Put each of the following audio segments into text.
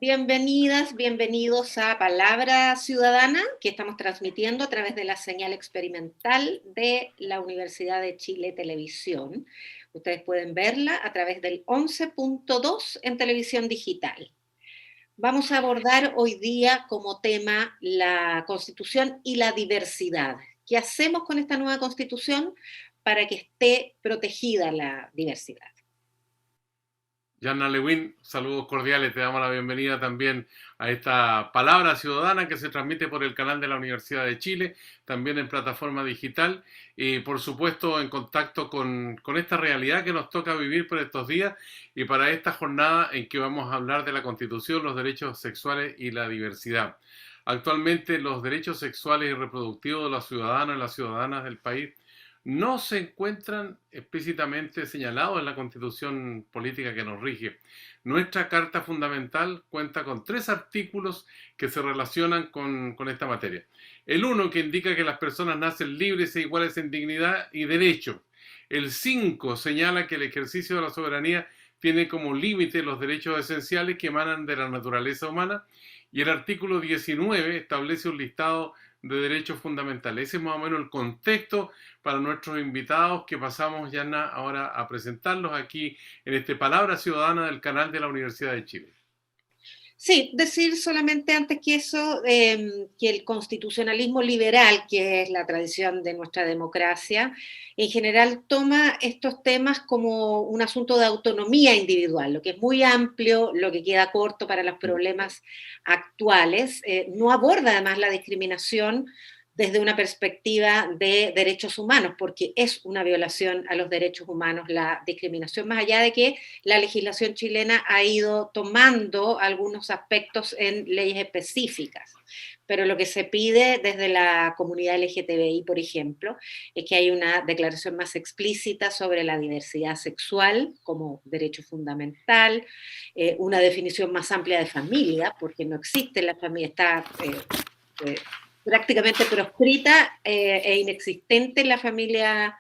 Bienvenidas, bienvenidos a Palabra Ciudadana, que estamos transmitiendo a través de la señal experimental de la Universidad de Chile Televisión. Ustedes pueden verla a través del 11.2 en televisión digital. Vamos a abordar hoy día como tema la Constitución y la diversidad. ¿Qué hacemos con esta nueva Constitución para que esté protegida la diversidad? Yanna Lewin, saludos cordiales, te damos la bienvenida también a esta Palabra Ciudadana que se transmite por el canal de la Universidad de Chile, también en plataforma digital y por supuesto en contacto con esta realidad que nos toca vivir por estos días y para esta jornada en que vamos a hablar de la Constitución, los derechos sexuales y la diversidad. Actualmente los derechos sexuales y reproductivos de los ciudadanos y las ciudadanas del país no se encuentran explícitamente señalados en la Constitución política que nos rige. Nuestra Carta Fundamental cuenta con 3 artículos que se relacionan con esta materia. El 1, que indica que las personas nacen libres e iguales en dignidad y derecho. El 5 señala que el ejercicio de la soberanía tiene como límite los derechos esenciales que emanan de la naturaleza humana. Y el artículo 19 establece un listado de derechos fundamentales. Ese es más o menos el contexto para nuestros invitados que pasamos ya ahora a presentarlos aquí en este Palabra Ciudadana del canal de la Universidad de Chile. Sí, decir solamente antes que eso, que el constitucionalismo liberal, que es la tradición de nuestra democracia, en general toma estos temas como un asunto de autonomía individual, lo que es muy amplio, lo que queda corto para los problemas actuales. No aborda además la discriminación desde una perspectiva de derechos humanos, porque es una violación a los derechos humanos la discriminación, más allá de que la legislación chilena ha ido tomando algunos aspectos en leyes específicas. Pero lo que se pide desde la comunidad LGTBI, por ejemplo, es que haya una declaración más explícita sobre la diversidad sexual como derecho fundamental, una definición más amplia de familia, porque no existe la familia, está prácticamente proscrita e inexistente en la familia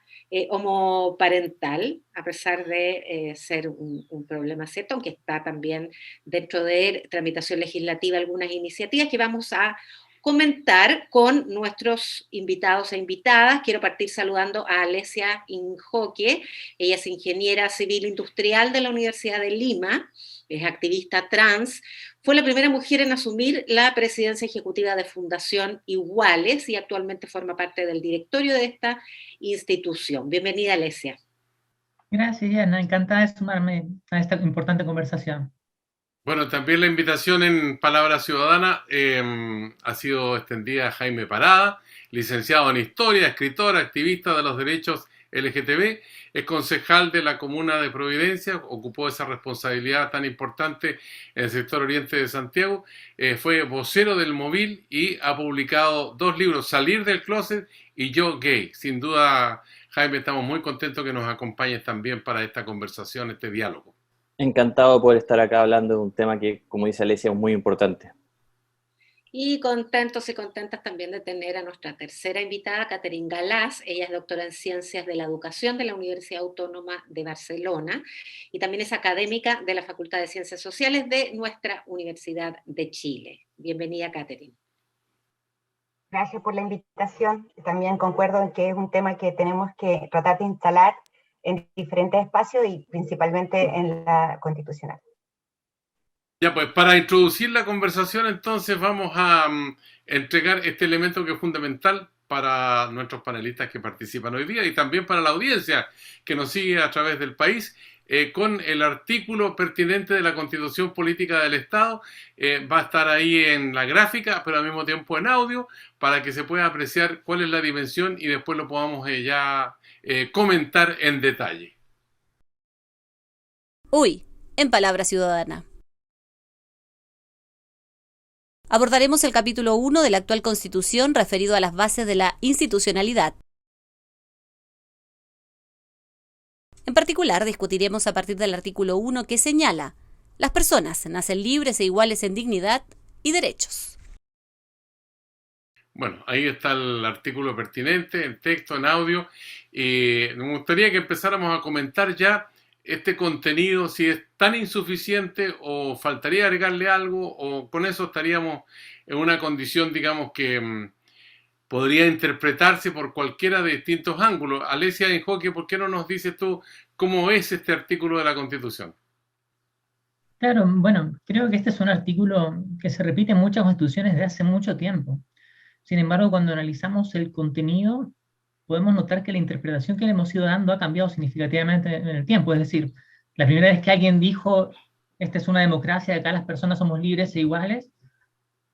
homoparental, a pesar de ser un problema cierto, aunque está también dentro de tramitación legislativa algunas iniciativas que vamos a comentar con nuestros invitados e invitadas. Quiero partir saludando a Alesia Injoque. Ella es ingeniera civil industrial de la Universidad de Lima, es activista trans, fue la primera mujer en asumir la presidencia ejecutiva de Fundación Iguales y actualmente forma parte del directorio de esta institución. Bienvenida, Alesia. Gracias, Diana. Encantada de sumarme a esta importante conversación. Bueno, también la invitación en Palabra Ciudadana ha sido extendida a Jaime Parada, licenciado en Historia, escritor, activista de los derechos LGTB, es concejal de la Comuna de Providencia, ocupó esa responsabilidad tan importante en el sector oriente de Santiago, fue vocero del Móvil y ha publicado 2 libros, Salir del Closet y Yo Gay. Sin duda, Jaime, estamos muy contentos que nos acompañes también para esta conversación, este diálogo. Encantado de poder estar acá hablando de un tema que, como dice Alesia, es muy importante. Y contentos y contentas también de tener a nuestra tercera invitada, Catherine Galás. Ella es doctora en Ciencias de la Educación de la Universidad Autónoma de Barcelona y también es académica de la Facultad de Ciencias Sociales de nuestra Universidad de Chile. Bienvenida, Catherine. Gracias por la invitación. También concuerdo en que es un tema que tenemos que tratar de instalar en diferentes espacios y principalmente en la constitucional. Ya, pues para introducir la conversación entonces vamos a entregar este elemento que es fundamental para nuestros panelistas que participan hoy día y también para la audiencia que nos sigue a través del país con el artículo pertinente de la Constitución Política del Estado. Va a estar ahí en la gráfica, pero al mismo tiempo en audio, para que se pueda apreciar cuál es la dimensión y después lo podamos comentar en detalle. Hoy, en Palabra Ciudadana. Abordaremos el capítulo 1 de la actual Constitución referido a las bases de la institucionalidad. En particular, discutiremos a partir del artículo 1 que señala: las personas nacen libres e iguales en dignidad y derechos. Bueno, ahí está el artículo pertinente, en texto, en audio. Me gustaría que empezáramos a comentar ya este contenido, si es tan insuficiente o faltaría agregarle algo, o con eso estaríamos en una condición, digamos, que podría interpretarse por cualquiera de distintos ángulos. Alesia Enjoque, ¿por qué no nos dices tú cómo es este artículo de la Constitución? Claro, bueno, creo que este es un artículo que se repite en muchas constituciones de hace mucho tiempo. Sin embargo, cuando analizamos el contenido, podemos notar que la interpretación que le hemos ido dando ha cambiado significativamente en el tiempo. Es decir, la primera vez que alguien dijo, esta es una democracia, acá las personas somos libres e iguales,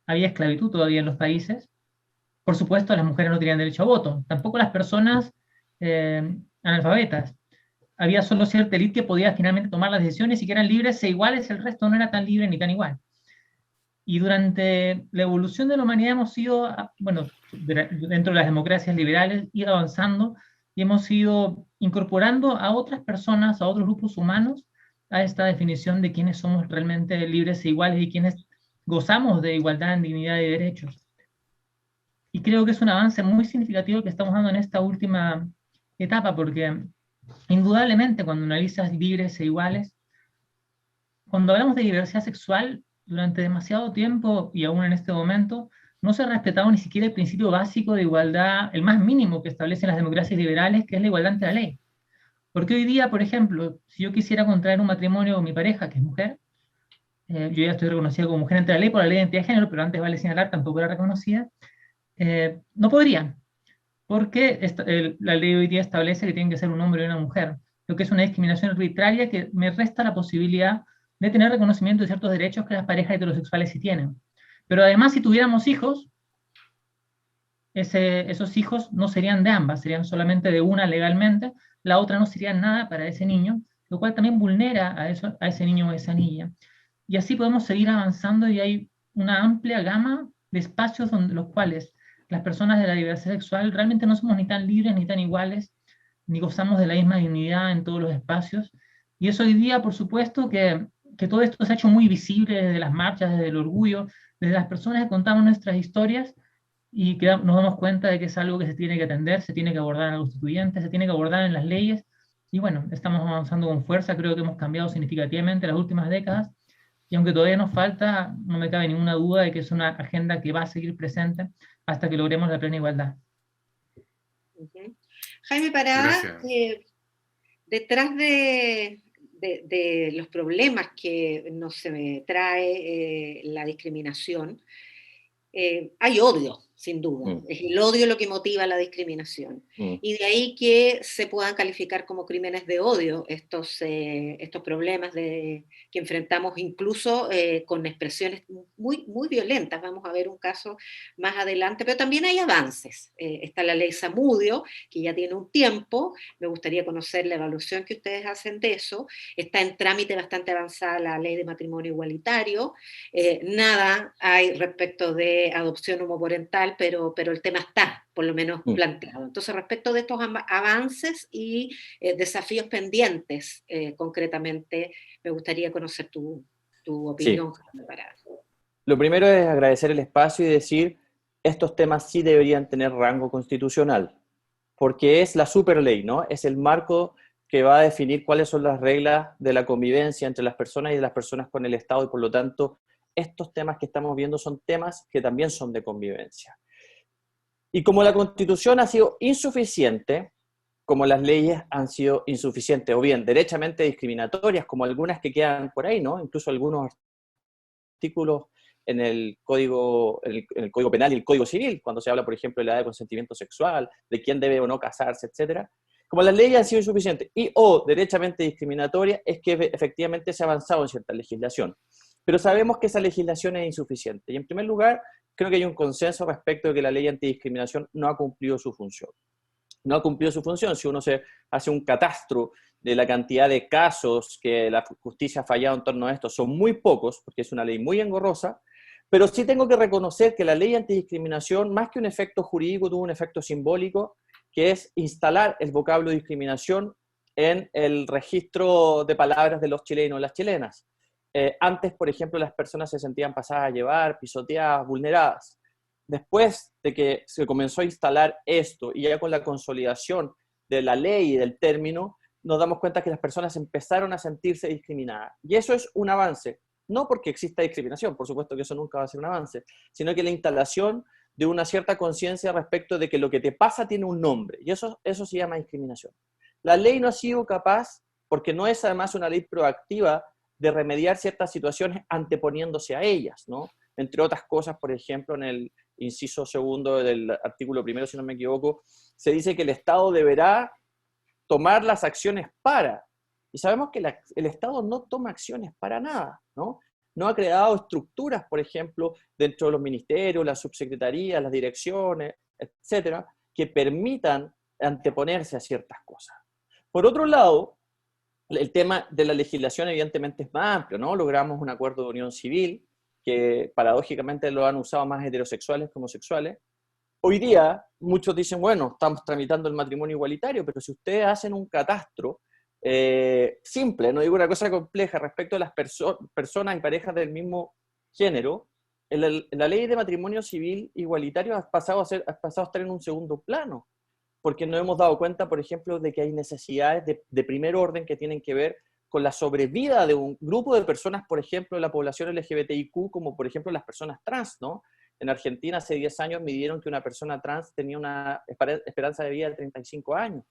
había esclavitud todavía en los países. Por supuesto, las mujeres no tenían derecho a voto, tampoco las personas analfabetas. Había solo cierta élite que podía finalmente tomar las decisiones y que eran libres e iguales, el resto no era tan libre ni tan igual. Y durante la evolución de la humanidad hemos ido, bueno, dentro de las democracias liberales, ido avanzando y hemos ido incorporando a otras personas, a otros grupos humanos, a esta definición de quiénes somos realmente libres e iguales y quiénes gozamos de igualdad, dignidad y derechos. Y creo que es un avance muy significativo que estamos dando en esta última etapa, porque indudablemente cuando analizas libres e iguales, cuando hablamos de diversidad sexual, durante demasiado tiempo, y aún en este momento, no se ha respetado ni siquiera el principio básico de igualdad, el más mínimo que establecen las democracias liberales, que es la igualdad ante la ley. Porque hoy día, por ejemplo, si yo quisiera contraer un matrimonio con mi pareja, que es mujer, yo ya estoy reconocida como mujer ante la ley por la ley de identidad de género, pero antes vale señalar, tampoco era reconocida, no podrían, porque la ley hoy día establece que tienen que ser un hombre y una mujer, lo que es una discriminación arbitraria que me resta la posibilidad de tener reconocimiento de ciertos derechos que las parejas heterosexuales sí tienen. Pero además, si tuviéramos hijos, esos hijos no serían de ambas, serían solamente de una legalmente, la otra no sería nada para ese niño, lo cual también vulnera a ese niño o a esa niña. Y así podemos seguir avanzando y hay una amplia gama de espacios donde los cuales las personas de la diversidad sexual realmente no somos ni tan libres ni tan iguales, ni gozamos de la misma dignidad en todos los espacios. Y eso hoy día, por supuesto, que todo esto se ha hecho muy visible desde las marchas, desde el orgullo, desde las personas que contamos nuestras historias y que nos damos cuenta de que es algo que se tiene que atender, se tiene que abordar en la constituyente, se tiene que abordar en las leyes. Y bueno, estamos avanzando con fuerza, creo que hemos cambiado significativamente en las últimas décadas. Y aunque todavía nos falta, no me cabe ninguna duda de que es una agenda que va a seguir presente hasta que logremos la plena igualdad. Jaime Parada, detrás de los problemas que nos se trae la discriminación, hay odio, sin duda. Es el odio lo que motiva la discriminación. Y de ahí que se puedan calificar como crímenes de odio estos problemas que enfrentamos incluso con expresiones muy, muy violentas. Vamos a ver un caso más adelante, pero también hay avances. Está la ley Zamudio, que ya tiene un tiempo. Me gustaría conocer la evaluación que ustedes hacen de eso. Está en trámite bastante avanzada la ley de matrimonio igualitario. Nada hay respecto de adopción homoparental, pero el tema está, por lo menos, planteado. Entonces, respecto de estos avances y desafíos pendientes, concretamente, me gustaría conocer tu opinión, Jaime Parada. Lo primero es agradecer el espacio y decir, estos temas sí deberían tener rango constitucional, porque es la superley, ¿no? Es el marco que va a definir cuáles son las reglas de la convivencia entre las personas y de las personas con el Estado, y por lo tanto, estos temas que estamos viendo son temas que también son de convivencia. Y como la Constitución ha sido insuficiente, como las leyes han sido insuficientes, o bien derechamente discriminatorias, como algunas que quedan por ahí, ¿no? Incluso algunos artículos en el Código Penal y el Código Civil, cuando se habla, por ejemplo, de la edad de consentimiento sexual, de quién debe o no casarse, etc. Como las leyes han sido insuficientes o derechamente discriminatorias, es que efectivamente se ha avanzado en cierta legislación. Pero sabemos que esa legislación es insuficiente. Y en primer lugar, creo que hay un consenso respecto de que la ley antidiscriminación no ha cumplido su función. No ha cumplido su función. Si uno se hace un catastro de la cantidad de casos que la justicia ha fallado en torno a esto, son muy pocos, porque es una ley muy engorrosa, pero sí tengo que reconocer que la ley antidiscriminación, más que un efecto jurídico, tuvo un efecto simbólico, que es instalar el vocablo discriminación en el registro de palabras de los chilenos y las chilenas. Antes, por ejemplo, las personas se sentían pasadas a llevar, pisoteadas, vulneradas. después de que se comenzó a instalar esto y ya con la consolidación de la ley y del término, nos damos cuenta que las personas empezaron a sentirse discriminadas. Y eso es un avance, no porque exista discriminación, por supuesto que eso nunca va a ser un avance, sino que la instalación de una cierta conciencia respecto de que lo que te pasa tiene un nombre, y eso se llama discriminación. La ley no ha sido capaz, porque no es además una ley proactiva, de remediar ciertas situaciones anteponiéndose a ellas, ¿no? Entre otras cosas, por ejemplo, en el inciso segundo del artículo primero, si no me equivoco, se dice que el Estado deberá tomar las acciones para, y sabemos que el Estado no toma acciones para nada, ¿no? No ha creado estructuras, por ejemplo, dentro de los ministerios, las subsecretarías, las direcciones, etcétera, que permitan anteponerse a ciertas cosas. Por otro lado, el tema de la legislación evidentemente es más amplio, ¿no? Logramos un acuerdo de unión civil, que paradójicamente lo han usado más heterosexuales que homosexuales. Hoy día, muchos dicen, bueno, estamos tramitando el matrimonio igualitario, pero si ustedes hacen un catastro simple, no digo una cosa compleja, respecto a las personas y parejas del mismo género, la ley de matrimonio civil igualitario ha pasado a estar en un segundo plano, porque nos hemos dado cuenta, por ejemplo, de que hay necesidades de primer orden que tienen que ver con la sobrevida de un grupo de personas, por ejemplo, de la población LGBTIQ, como por ejemplo las personas trans, ¿no? En Argentina hace 10 años midieron que una persona trans tenía una esperanza de vida de 35 años.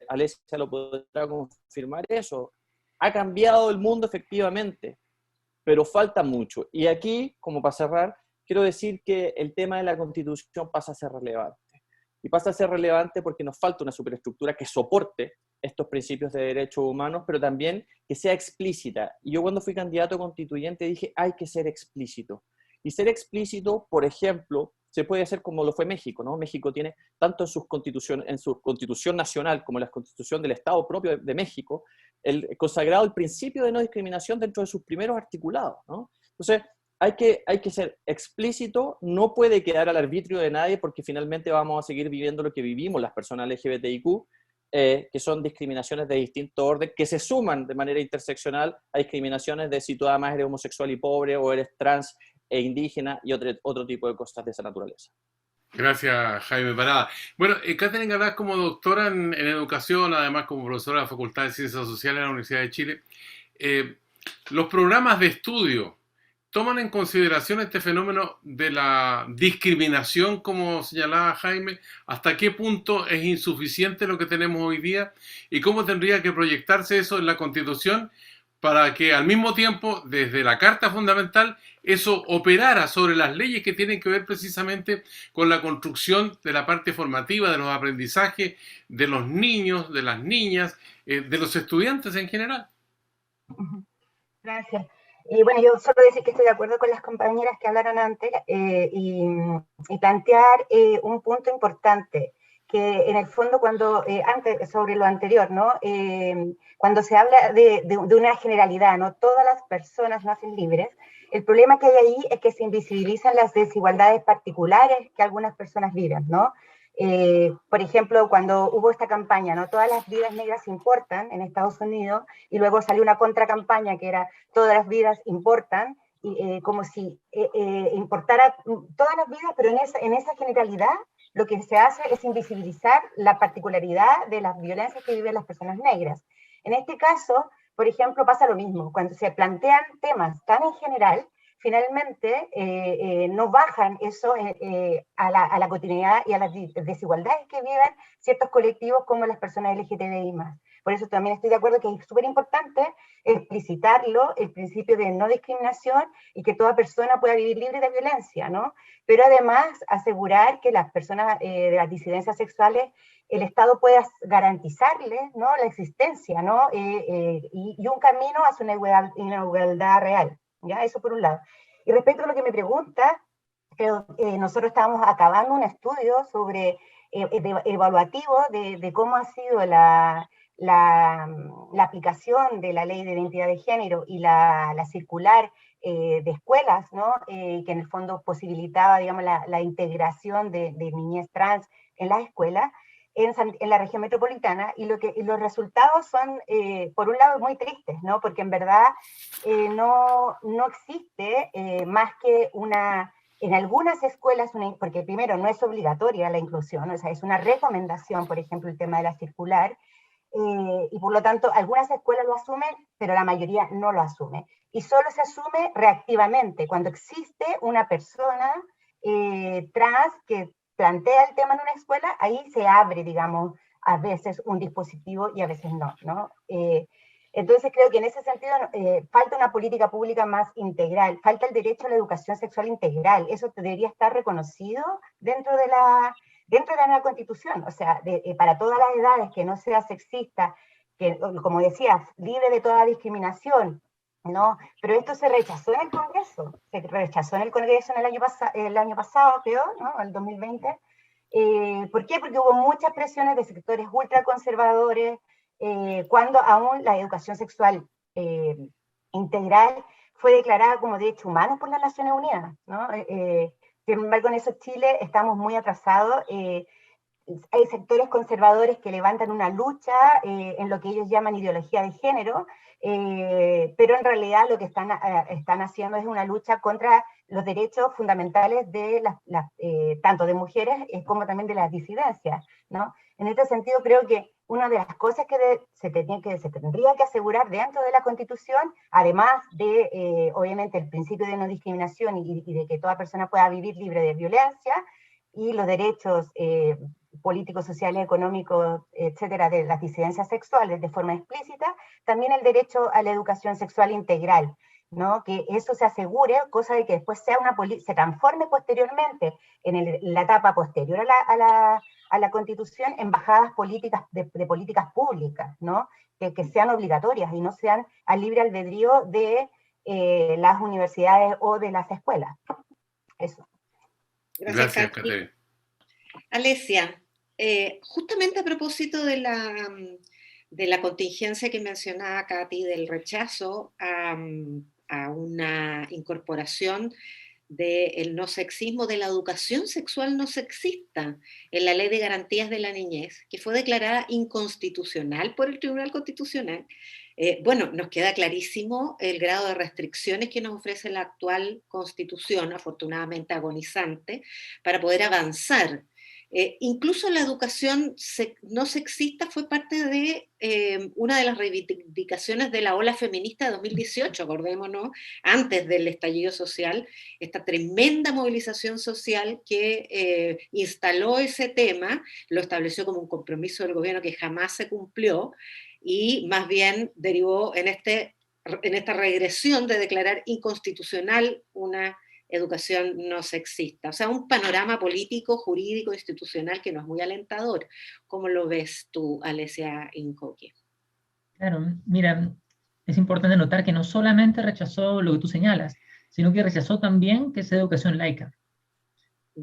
Alesia lo podrá confirmar eso. Ha cambiado el mundo efectivamente, pero falta mucho. Y aquí, como para cerrar, quiero decir que el tema de la Constitución pasa a ser relevante. Y pasa a ser relevante porque nos falta una superestructura que soporte estos principios de derechos humanos, pero también que sea explícita. Y yo cuando fui candidato constituyente dije, hay que ser explícito. Y ser explícito, por ejemplo, se puede hacer como lo fue México, ¿no? México tiene, tanto en su constitución nacional como en la constitución del Estado propio de México, consagrado el principio de no discriminación dentro de sus primeros articulados, ¿no? Entonces, hay que ser explícito, no puede quedar al arbitrio de nadie, porque finalmente vamos a seguir viviendo lo que vivimos las personas LGBTIQ, que son discriminaciones de distinto orden, que se suman de manera interseccional a discriminaciones de si tú además eres homosexual y pobre, o eres trans e indígena, y otro tipo de cosas de esa naturaleza. Gracias, Jaime Parada. Bueno, Catherine Galás, como doctora en educación, además como profesora de la Facultad de Ciencias Sociales de la Universidad de Chile, los programas de estudio toman en consideración este fenómeno de la discriminación, como señalaba Jaime. ¿Hasta qué punto es insuficiente lo que tenemos hoy día? ¿Y cómo tendría que proyectarse eso en la Constitución para que al mismo tiempo, desde la Carta Fundamental, eso operara sobre las leyes que tienen que ver precisamente con la construcción de la parte formativa, de los aprendizajes de los niños, de las niñas, de los estudiantes en general? Gracias. Y bueno, yo solo decir que estoy de acuerdo con las compañeras que hablaron antes y plantear un punto importante, que en el fondo antes sobre lo anterior, ¿no? Cuando se habla de una generalidad, ¿no? Todas las personas nacen libres. El problema que hay ahí es que se invisibilizan las desigualdades particulares que algunas personas viven, ¿no? Por ejemplo, cuando hubo esta campaña, ¿no? Todas las vidas negras importan en Estados Unidos, y luego salió una contracampaña que era todas las vidas importan, como si importara todas las vidas, pero en esa generalidad lo que se hace es invisibilizar la particularidad de las violencias que viven las personas negras. En este caso, por ejemplo, pasa lo mismo. Cuando se plantean temas tan en general, finalmente no bajan eso a la cotidianidad y a las desigualdades que viven ciertos colectivos como las personas LGTBI+. Por eso también estoy de acuerdo que es súper importante explicitarlo, el principio de no discriminación, y que toda persona pueda vivir libre de violencia, ¿no? Pero además asegurar que las personas de las disidencias sexuales, el Estado pueda garantizarles, ¿no? La existencia, ¿no? Y un camino hacia una igualdad real, ¿ya? Eso por un lado. Y respecto a lo que me pregunta, nosotros estábamos acabando un estudio sobre evaluativo de cómo ha sido la aplicación de la ley de identidad de género y la circular de escuelas, ¿no? Que en el fondo posibilitaba, digamos, la integración de niñez trans en las escuelas en la región metropolitana, y los resultados son, por un lado, muy tristes, ¿no? Porque en verdad no existe más que una En algunas escuelas, porque primero no es obligatoria la inclusión, o sea, es una recomendación, por ejemplo, el tema de la circular, y por lo tanto algunas escuelas lo asumen, pero la mayoría no lo asume. Y solo se asume reactivamente, cuando existe una persona trans que plantea el tema en una escuela, ahí se abre, digamos, a veces un dispositivo y a veces no, ¿no? Entonces creo que en ese sentido falta una política pública más integral, falta el derecho a la educación sexual integral, eso debería estar reconocido dentro de la nueva Constitución, o sea, para todas las edades, que no sea sexista, que, como decía, libre de toda discriminación, ¿no? Pero esto se rechazó en el Congreso, el año pasado, creo, ¿no? El 2020. ¿Por qué? Porque hubo muchas presiones de sectores ultraconservadores, cuando aún la educación sexual integral fue declarada como derecho humano por las Naciones Unidas, ¿no? Sin embargo, en eso Chile estamos muy atrasados. Hay sectores conservadores que levantan una lucha en lo que ellos llaman ideología de género, pero en realidad lo que están haciendo es una lucha contra los derechos fundamentales de tanto de mujeres como también de las disidencias, ¿no? En este sentido creo que una de las cosas que se tendría que asegurar dentro de la Constitución, además de, obviamente, el principio de no discriminación y de que toda persona pueda vivir libre de violencia, y los derechos políticos, sociales, económicos, etcétera, de las disidencias sexuales de forma explícita, también el derecho a la educación sexual integral, ¿no? Que eso se asegure, cosa de que después se transforme posteriormente, en la etapa posterior a la Constitución, en bajadas políticas de políticas públicas, ¿no? Que sean obligatorias y no sean al libre albedrío de las universidades o de las escuelas. Eso. Gracias, Caterina. Alesia, justamente a propósito de la contingencia que mencionaba Katy, del rechazo a una incorporación del no sexismo, de la educación sexual no sexista en la Ley de Garantías de la Niñez, que fue declarada inconstitucional por el Tribunal Constitucional. Bueno, nos queda clarísimo el grado de restricciones que nos ofrece la actual Constitución, afortunadamente agonizante, para poder avanzar. Incluso la educación no sexista fue parte de una de las reivindicaciones de la ola feminista de 2018, acordémonos, antes del estallido social, esta tremenda movilización social que instaló ese tema, lo estableció como un compromiso del gobierno que jamás se cumplió, y más bien derivó en esta regresión de declarar inconstitucional una educación no sexista. O sea, un panorama político, jurídico, institucional que no es muy alentador. ¿Cómo lo ves tú, Alesia Incoque? Claro, mira, es importante notar que no solamente rechazó lo que tú señalas, sino que rechazó también que sea educación laica.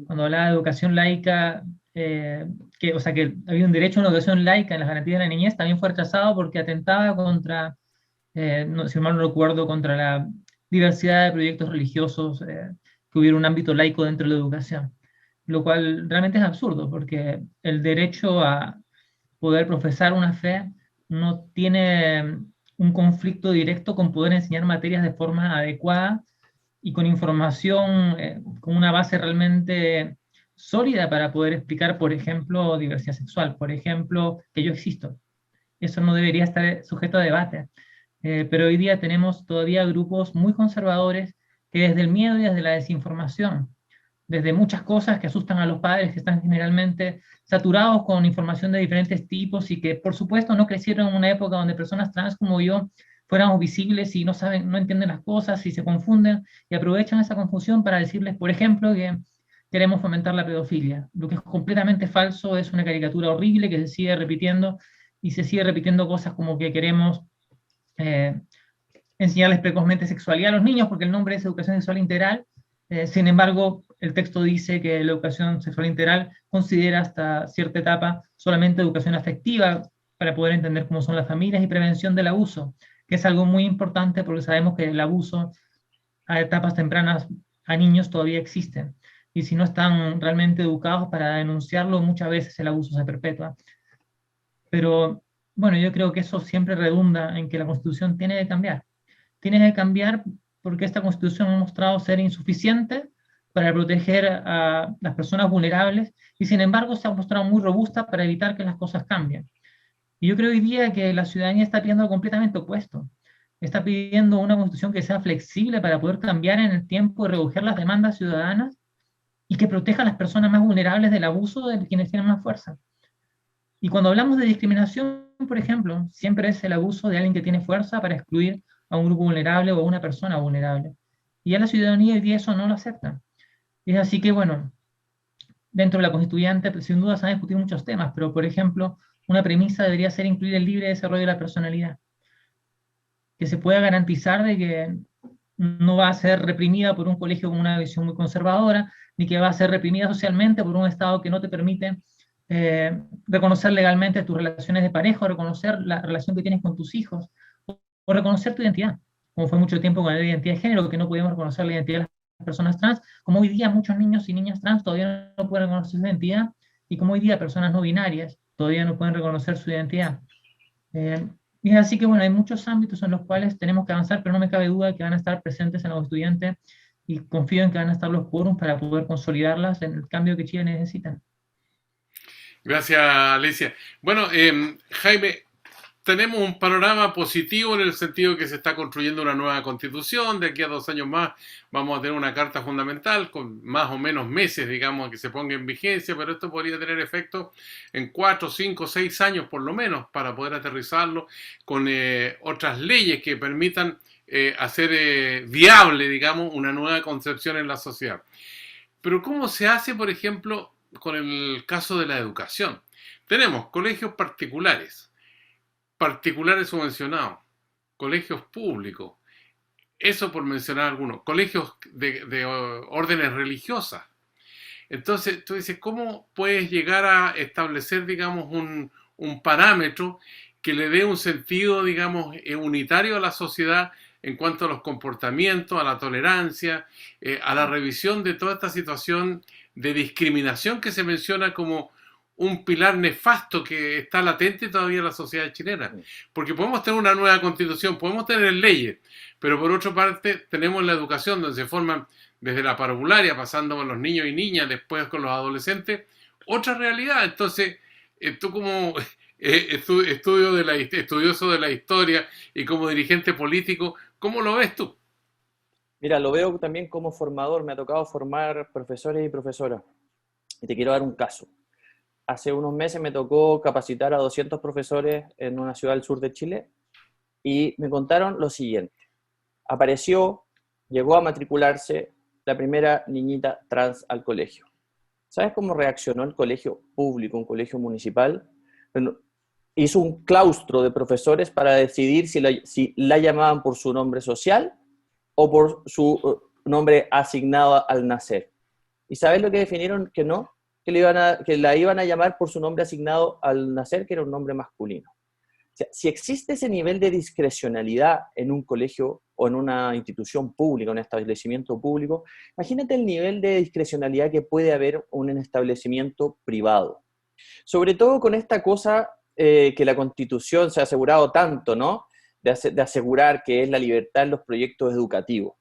Cuando hablaba de educación laica, o sea, que había un derecho a una educación laica en las garantías de la niñez, también fue rechazado porque atentaba contra, si mal no recuerdo, contra la diversidad de proyectos religiosos, que hubiera un ámbito laico dentro de la educación, lo cual realmente es absurdo, porque el derecho a poder profesar una fe no tiene un conflicto directo con poder enseñar materias de forma adecuada y con información, con una base realmente sólida para poder explicar, por ejemplo, diversidad sexual, por ejemplo, que yo existo. Eso no debería estar sujeto a debate. Pero hoy día tenemos todavía grupos muy conservadores que desde el miedo y desde la desinformación, desde muchas cosas que asustan a los padres que están generalmente saturados con información de diferentes tipos y que por supuesto no crecieron en una época donde personas trans como yo fuéramos visibles y no saben, no entienden las cosas y se confunden y aprovechan esa confusión para decirles, por ejemplo, que queremos fomentar la pedofilia. Lo que es completamente falso, es una caricatura horrible que se sigue repitiendo y se sigue repitiendo cosas como que queremos enseñarles precozmente sexualidad a los niños porque el nombre es educación sexual integral. Sin embargo, el texto dice que la educación sexual integral considera hasta cierta etapa solamente educación afectiva para poder entender cómo son las familias y prevención del abuso, que es algo muy importante porque sabemos que el abuso a etapas tempranas a niños todavía existe. Y si no están realmente educados para denunciarlo, muchas veces el abuso se perpetúa. Pero bueno, yo creo que eso siempre redunda en que la Constitución tiene que cambiar. Tiene que cambiar porque esta Constitución ha mostrado ser insuficiente para proteger a las personas vulnerables, y sin embargo se ha mostrado muy robusta para evitar que las cosas cambien. Y yo creo hoy día que la ciudadanía está pidiendo lo completamente opuesto. Está pidiendo una constitución que sea flexible para poder cambiar en el tiempo y recoger las demandas ciudadanas y que proteja a las personas más vulnerables del abuso de quienes tienen más fuerza. Y cuando hablamos de discriminación, por ejemplo, siempre es el abuso de alguien que tiene fuerza para excluir a un grupo vulnerable o a una persona vulnerable. Y a la ciudadanía hoy día eso no lo acepta. Y es así que, bueno, dentro de la constituyente, pues, sin duda se han discutido muchos temas, pero, por ejemplo, una premisa debería ser incluir el libre desarrollo de la personalidad. Que se pueda garantizar de que no va a ser reprimida por un colegio con una visión muy conservadora, ni que va a ser reprimida socialmente por un Estado que no te permite reconocer legalmente tus relaciones de pareja, o reconocer la relación que tienes con tus hijos, o reconocer tu identidad, como fue mucho tiempo con la identidad de género, que no podíamos reconocer la identidad de las personas trans, como hoy día muchos niños y niñas trans todavía no pueden reconocer su identidad, y como hoy día personas no binarias todavía no pueden reconocer su identidad. Y es así que, bueno, hay muchos ámbitos en los cuales tenemos que avanzar, pero no me cabe duda que van a estar presentes en los estudiantes, y confío en que van a estar los quórums para poder consolidarlas en el cambio que Chile necesita. Gracias, Alicia. Bueno, Jaime, tenemos un panorama positivo en el sentido que se está construyendo una nueva constitución. De aquí a 2 años más vamos a tener una carta fundamental con más o menos meses, digamos, que se ponga en vigencia, pero esto podría tener efecto en 4, 5, 6 años por lo menos para poder aterrizarlo con otras leyes que permitan hacer viable, digamos, una nueva concepción en la sociedad. Pero ¿cómo se hace, por ejemplo, con el caso de la educación? Tenemos colegios particulares subvencionados, colegios públicos, eso por mencionar algunos, colegios de órdenes religiosas. Entonces, tú dices, ¿cómo puedes llegar a establecer, digamos, un parámetro que le dé un sentido, digamos, unitario a la sociedad en cuanto a los comportamientos, a la tolerancia, a la revisión de toda esta situación de discriminación que se menciona como un pilar nefasto que está latente todavía en la sociedad chilena? Porque podemos tener una nueva constitución, podemos tener leyes, pero por otra parte tenemos la educación donde se forman desde la parvularia, pasando con los niños y niñas, después con los adolescentes, otra realidad. Entonces, tú como estudioso de la historia y como dirigente político, ¿cómo lo ves tú? Mira, lo veo también como formador. Me ha tocado formar profesores y profesoras. Y te quiero dar un caso. Hace unos meses me tocó capacitar a 200 profesores en una ciudad del sur de Chile y me contaron lo siguiente. Llegó a matricularse la primera niñita trans al colegio. ¿Sabes cómo reaccionó el colegio público, un colegio municipal? Hizo un claustro de profesores para decidir si la llamaban por su nombre social o por su nombre asignado al nacer. ¿Y sabes lo que definieron? Que no, que la iban a llamar por su nombre asignado al nacer, que era un nombre masculino. O sea, si existe ese nivel de discrecionalidad en un colegio o en una institución pública, un establecimiento público, imagínate el nivel de discrecionalidad que puede haber en un establecimiento privado. Sobre todo con esta cosa que la Constitución se ha asegurado tanto, ¿no? De asegurar que es la libertad en los proyectos educativos.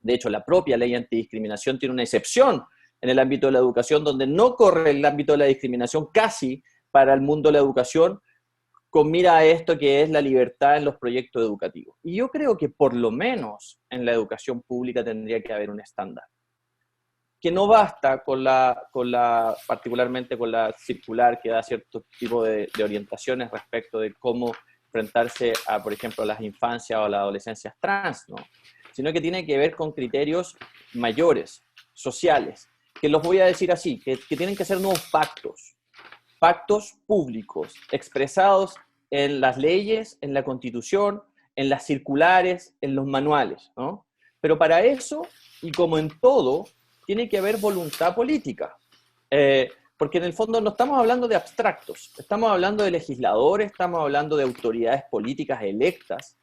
De hecho, la propia ley antidiscriminación tiene una excepción en el ámbito de la educación, donde no corre el ámbito de la discriminación casi para el mundo de la educación, con mira a esto que es la libertad en los proyectos educativos. Y yo creo que por lo menos en la educación pública tendría que haber un estándar. Que no basta particularmente con la circular que da cierto tipo de orientaciones respecto de cómo enfrentarse a, por ejemplo, las infancias o las adolescencias trans, ¿no? Sino que tiene que ver con criterios mayores, sociales, que los voy a decir así, que tienen que ser nuevos pactos públicos, expresados en las leyes, en la Constitución, en las circulares, en los manuales, ¿no? Pero para eso, y como en todo, tiene que haber voluntad política, porque en el fondo no estamos hablando de abstractos, estamos hablando de legisladores, estamos hablando de autoridades políticas electas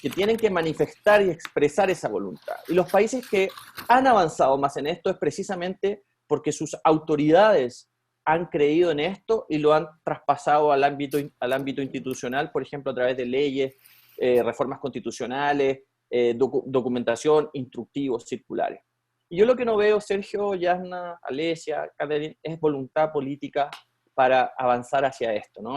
que tienen que manifestar y expresar esa voluntad. Y los países que han avanzado más en esto es precisamente porque sus autoridades han creído en esto y lo han traspasado al ámbito institucional, por ejemplo, a través de leyes, reformas constitucionales, documentación, instructivos, circulares. Y yo lo que no veo, Sergio, Yasna, Alesia, Catherine, es voluntad política para avanzar hacia esto, ¿no?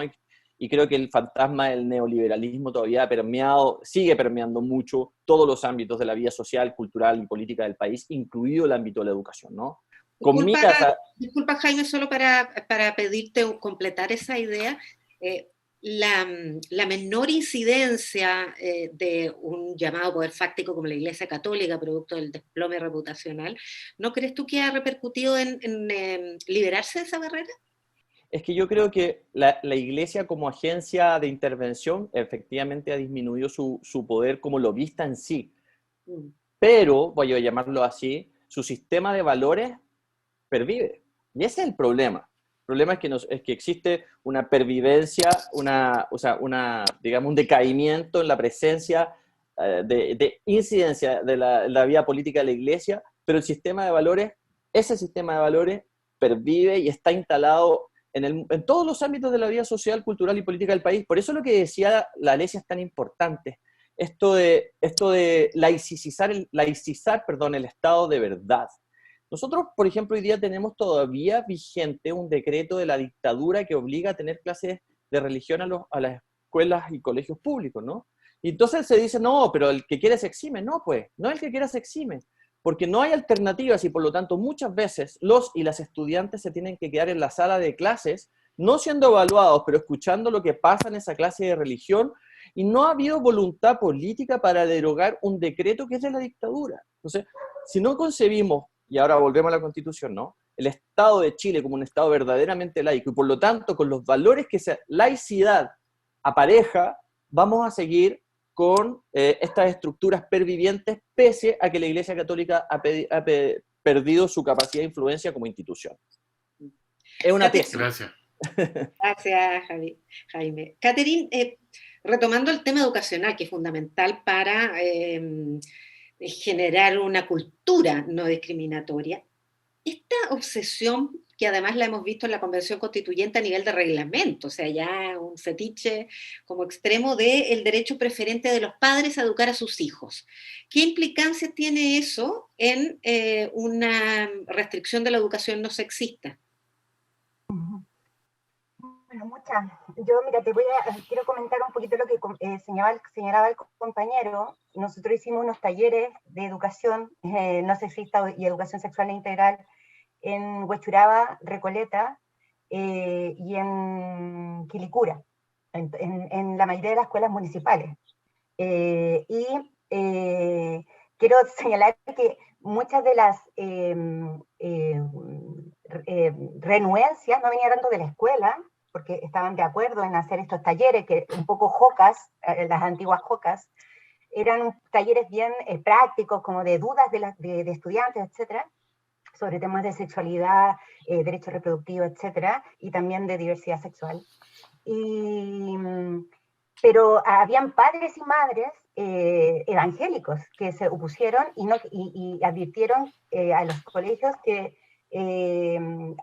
Y creo que el fantasma del neoliberalismo todavía ha permeado, sigue permeando mucho todos los ámbitos de la vida social, cultural y política del país, incluido el ámbito de la educación, ¿no? Disculpa, Jaime, solo para pedirte completar esa idea. La menor incidencia de un llamado poder fáctico como la Iglesia Católica, producto del desplome reputacional, ¿no crees tú que ha repercutido en liberarse de esa barrera? Es que yo creo que la Iglesia como agencia de intervención efectivamente ha disminuido su poder como lobista en sí. Pero, voy a llamarlo así, su sistema de valores pervive. Y ese es el problema. El problema es que existe una pervivencia, digamos, un decaimiento en la presencia de incidencia de la vida política de la Iglesia, pero el sistema de valores, ese sistema de valores pervive y está instalado en todos los ámbitos de la vida social, cultural y política del país. Por eso lo que decía la Alesia es tan importante. Esto de laicizar el Estado de verdad. Nosotros, por ejemplo, hoy día tenemos todavía vigente un decreto de la dictadura que obliga a tener clases de religión a las escuelas y colegios públicos, ¿no? Y entonces se dice, no, pero el que quiere se exime. No, pues, no el que quiera se exime, porque no hay alternativas y por lo tanto muchas veces los y las estudiantes se tienen que quedar en la sala de clases, no siendo evaluados, pero escuchando lo que pasa en esa clase de religión, y no ha habido voluntad política para derogar un decreto que es de la dictadura. Entonces, si no concebimos, y ahora volvemos a la Constitución, ¿no?, el Estado de Chile como un Estado verdaderamente laico, y por lo tanto con los valores que esa laicidad apareja, vamos a seguir con estas estructuras pervivientes, pese a que la Iglesia Católica ha perdido su capacidad de influencia como institución. Es una tesis. Gracias. Gracias, Jaime. Catherine, retomando el tema educacional, que es fundamental para generar una cultura no discriminatoria, esta obsesión, que además la hemos visto en la Convención Constituyente a nivel de reglamento, o sea, ya un fetiche como extremo del derecho preferente de los padres a educar a sus hijos. ¿Qué implicancias tiene eso en una restricción de la educación no sexista? Bueno, muchas. Yo, mira, quiero comentar un poquito lo que señalaba el compañero. Nosotros hicimos unos talleres de educación no sexista y educación sexual e integral en Huechuraba, Recoleta y en Quilicura, en la mayoría de las escuelas municipales. Quiero señalar que muchas de las renuencias no venían tanto de la escuela, porque estaban de acuerdo en hacer estos talleres, que un poco jocas, las antiguas jocas, eran talleres bien prácticos, como de dudas de estudiantes, etcétera, sobre temas de sexualidad, derecho reproductivo, etcétera, y también de diversidad sexual. Pero habían padres y madres evangélicos que se opusieron y advirtieron a los colegios que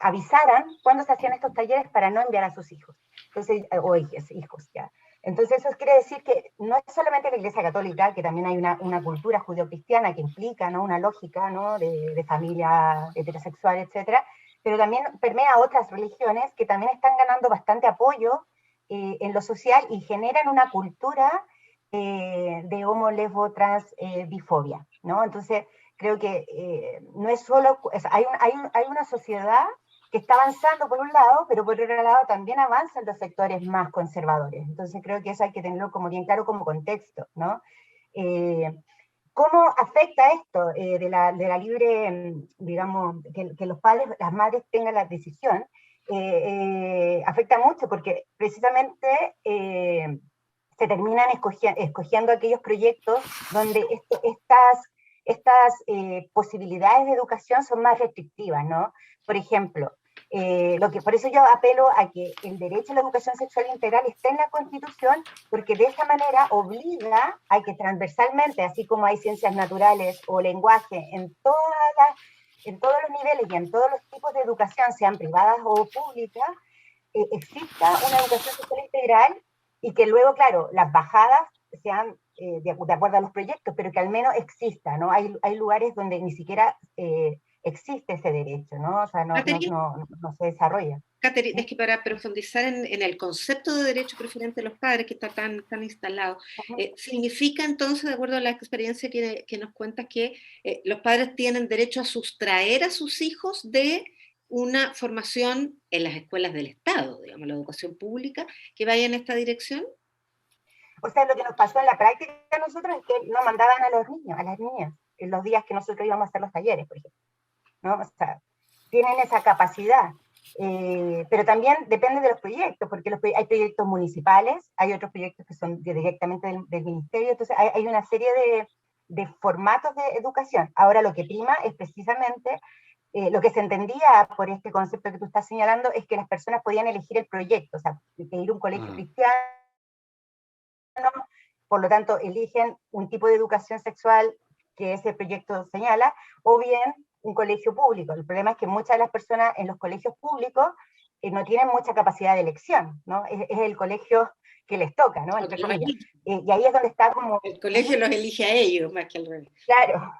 avisaran cuando se hacían estos talleres para no enviar a sus hijos, entonces, o hijos ya. Entonces eso quiere decir que no es solamente la Iglesia Católica, que también hay una cultura judeocristiana que implica, ¿no?, una lógica, ¿no?, de familia heterosexual, etcétera, pero también permea otras religiones que también están ganando bastante apoyo en lo social y generan una cultura de homo, lesbo, trans, bifobia, ¿no? Entonces creo que no es solo, hay una sociedad que está avanzando por un lado, pero por otro lado también avanzan los sectores más conservadores. Entonces creo que eso hay que tenerlo como bien claro como contexto, ¿no? ¿Cómo afecta esto de la libre, digamos, que los padres, las madres tengan la decisión? Afecta mucho porque precisamente se terminan escogiendo aquellos proyectos donde estas posibilidades de educación son más restrictivas, ¿no? Por ejemplo, por eso yo apelo a que el derecho a la educación sexual integral esté en la Constitución, porque de esa manera obliga a que transversalmente, así como hay ciencias naturales o lenguaje en todos los niveles y en todos los tipos de educación, sean privadas o públicas, exista una educación sexual integral y que luego, claro, las bajadas sean de acuerdo a los proyectos, pero que al menos exista, ¿no? Hay lugares donde ni siquiera existe ese derecho, ¿no? O sea, no se desarrolla. Catherine, es que para profundizar en el concepto de derecho preferente de los padres, que está tan instalado, significa entonces, de acuerdo a la experiencia que nos cuentas, que los padres tienen derecho a sustraer a sus hijos de una formación en las escuelas del Estado, digamos, la educación pública, que vaya en esta dirección? O sea, lo que nos pasó en la práctica a nosotros es que nos mandaban a los niños, a las niñas, en los días que nosotros íbamos a hacer los talleres, por ejemplo, ¿no? O sea, tienen esa capacidad. Pero también depende de los proyectos, porque hay proyectos municipales, hay otros proyectos que son directamente del ministerio, entonces hay una serie de formatos de educación. Ahora lo que prima es precisamente lo que se entendía por este concepto que tú estás señalando, es que las personas podían elegir el proyecto, o sea, pedir un colegio cristiano, por lo tanto eligen un tipo de educación sexual que ese proyecto señala, o bien un colegio público. El problema es que muchas de las personas en los colegios públicos no tienen mucha capacidad de elección, ¿no? Es el colegio que les toca, ¿no? Entre comillas. Y ahí es donde está como... El colegio los elige a ellos más que al revés. Claro,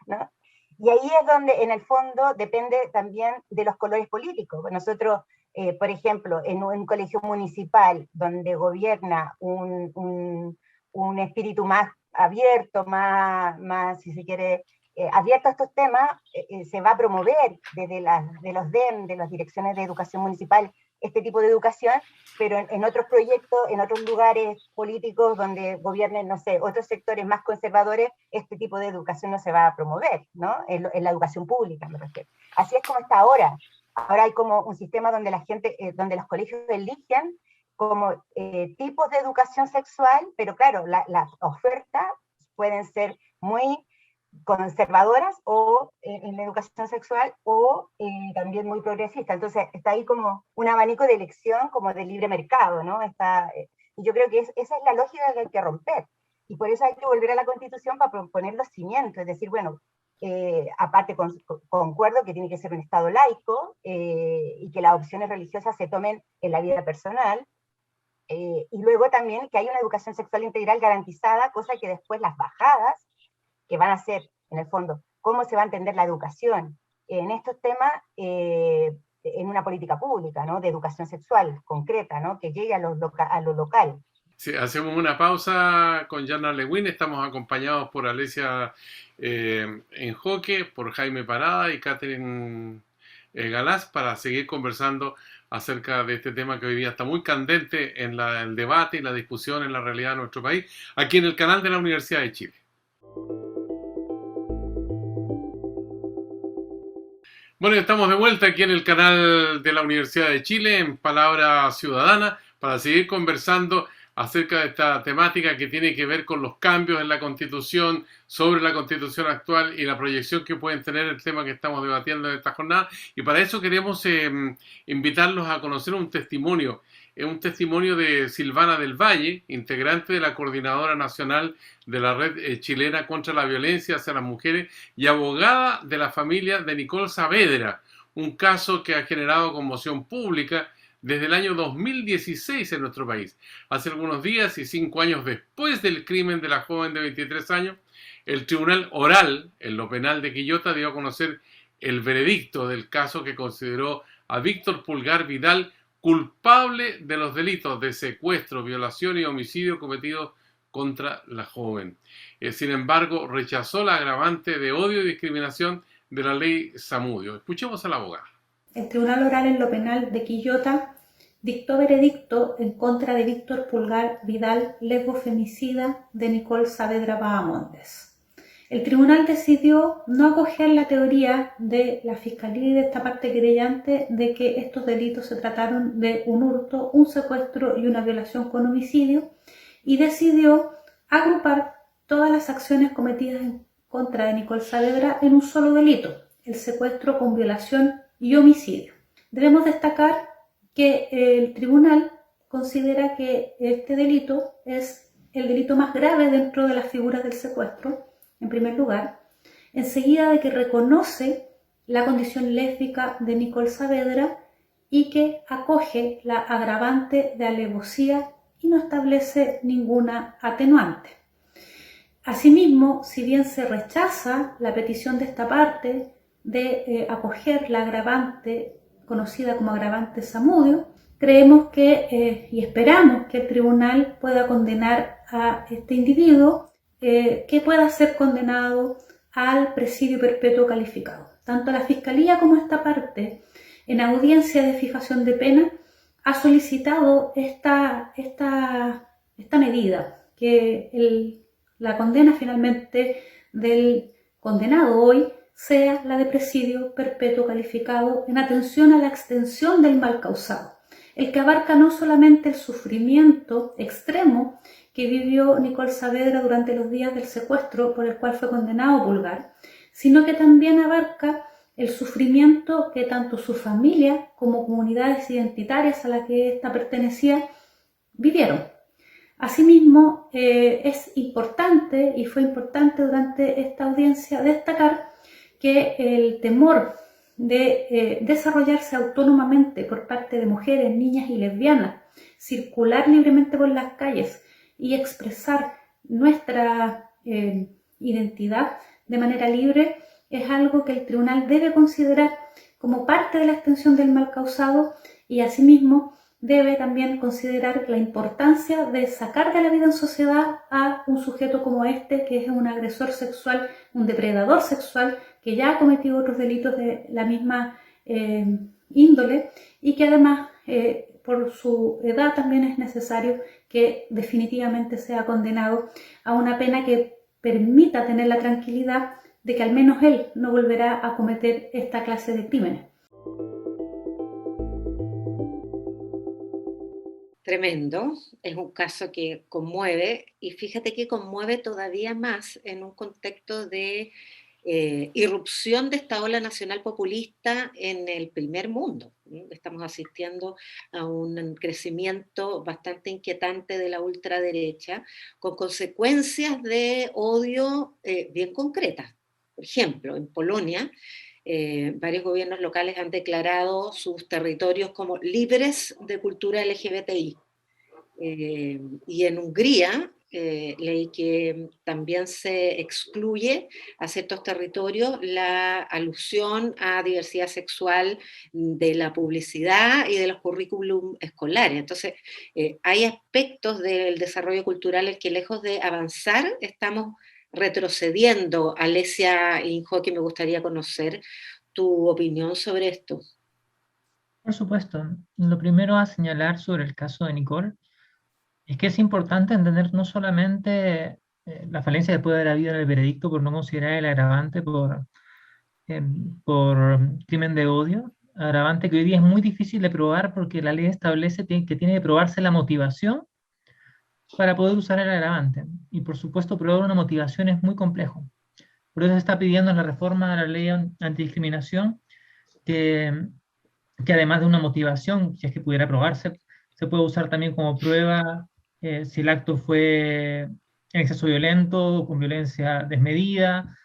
¿no? Y ahí es donde, en el fondo, depende también de los colores políticos. Nosotros, por ejemplo, en un colegio municipal donde gobierna un espíritu más abierto, más si se quiere, abierto a estos temas, se va a promover desde de los DEM, de las direcciones de educación municipal, este tipo de educación, pero en otros proyectos, en otros lugares políticos donde gobiernen, no sé, otros sectores más conservadores, este tipo de educación no se va a promover, ¿no? En la educación pública, me refiero. Así es como está ahora. Ahora hay como un sistema donde la gente, donde los colegios eligen como tipos de educación sexual, pero claro, las ofertas pueden ser muy conservadoras o en la educación sexual o también muy progresista. Entonces está ahí como un abanico de elección como de libre mercado, ¿no? Y yo creo que esa es la lógica que hay que romper. Y por eso hay que volver a la Constitución para proponer los cimientos, es decir, bueno, aparte concuerdo que tiene que ser un Estado laico y que las opciones religiosas se tomen en la vida personal, y luego también que hay una educación sexual integral garantizada, cosa que después las bajadas que van a ser, en el fondo, cómo se va a entender la educación en estos temas en una política pública, ¿no? De educación sexual concreta, ¿no? Que llegue a lo local. Sí, hacemos una pausa con Jana Lewin, estamos acompañados por Alesia Enjoque, por Jaime Parada y Catherine Galás para seguir conversando acerca de este tema que hoy día está muy candente en el debate y la discusión en la realidad de nuestro país, aquí en el canal de la Universidad de Chile. Bueno, estamos de vuelta aquí en el canal de la Universidad de Chile, en Palabra Ciudadana, para seguir conversando acerca de esta temática que tiene que ver con los cambios en la Constitución, sobre la Constitución actual y la proyección que pueden tener el tema que estamos debatiendo en esta jornada. Y para eso queremos invitarlos a conocer un testimonio. Es un testimonio de Silvana del Valle, integrante de la Coordinadora Nacional de la Red Chilena contra la Violencia hacia las Mujeres y abogada de la familia de Nicole Saavedra, un caso que ha generado conmoción pública desde el año 2016 en nuestro país. Hace algunos días y 5 años después del crimen de la joven de 23 años, el Tribunal Oral, en lo penal de Quillota, dio a conocer el veredicto del caso que consideró a Víctor Pulgar Vidal culpable de los delitos de secuestro, violación y homicidio cometidos contra la joven. Sin embargo, rechazó la agravante de odio y discriminación de la ley Zamudio. Escuchemos a la abogada. El Tribunal Oral en lo Penal de Quillota dictó veredicto en contra de Víctor Pulgar Vidal, lego femicida de Nicole Saavedra Bahamondes. El tribunal decidió no acoger la teoría de la Fiscalía y de esta parte querellante de que estos delitos se trataron de un hurto, un secuestro y una violación con homicidio, y decidió agrupar todas las acciones cometidas en contra de Nicole Saavedra en un solo delito, el secuestro con violación y homicidio. Debemos destacar que el tribunal considera que este delito es el delito más grave dentro de las figuras del secuestro, en primer lugar, enseguida de que reconoce la condición lésbica de Nicole Saavedra y que acoge la agravante de alevosía y no establece ninguna atenuante. Asimismo, si bien se rechaza la petición de esta parte de acoger la agravante conocida como agravante Zamudio, creemos que y esperamos que el tribunal pueda condenar a este individuo, que pueda ser condenado al presidio perpetuo calificado. Tanto la Fiscalía como esta parte, en audiencia de fijación de pena, ha solicitado esta medida, que la condena finalmente del condenado hoy sea la de presidio perpetuo calificado en atención a la extensión del mal causado, el que abarca no solamente el sufrimiento extremo que vivió Nicole Saavedra durante los días del secuestro por el cual fue condenado Pulgar, sino que también abarca el sufrimiento que tanto su familia como comunidades identitarias a las que ésta pertenecía vivieron. Asimismo, es importante, y fue importante durante esta audiencia, destacar que el temor de desarrollarse autónomamente por parte de mujeres, niñas y lesbianas, circular libremente por las calles y expresar nuestra identidad de manera libre, es algo que el tribunal debe considerar como parte de la extensión del mal causado, y asimismo debe también considerar la importancia de sacar de la vida en sociedad a un sujeto como este, que es un agresor sexual, un depredador sexual, que ya ha cometido otros delitos de la misma índole, y que además por su edad también es necesario que definitivamente sea condenado a una pena que permita tener la tranquilidad de que al menos él no volverá a cometer esta clase de crímenes. Tremendo, es un caso que conmueve, y fíjate que conmueve todavía más en un contexto de irrupción de esta ola nacional populista en el primer mundo. Estamos asistiendo a un crecimiento bastante inquietante de la ultraderecha, con consecuencias de odio bien concretas. Por ejemplo, en Polonia, varios gobiernos locales han declarado sus territorios como libres de cultura LGBTI. Y en Hungría, leí que también se excluye a ciertos territorios la alusión a diversidad sexual de la publicidad y de los currículum escolares. Entonces, hay aspectos del desarrollo cultural en que, lejos de avanzar, estamos retrocediendo. Alesia Injoque, me gustaría conocer tu opinión sobre esto. Por supuesto. Lo primero a señalar sobre el caso de Nicole es que es importante entender no solamente la falencia que puede haber habido en el veredicto por no considerar el agravante por crimen de odio, agravante que hoy día es muy difícil de probar porque la ley establece que tiene que probarse la motivación para poder usar el agravante. Y por supuesto, probar una motivación es muy complejo. Por eso se está pidiendo en la reforma de la ley antidiscriminación que además de una motivación, si es que pudiera probarse, se puede usar también como prueba si el acto fue en exceso violento, con violencia desmedida,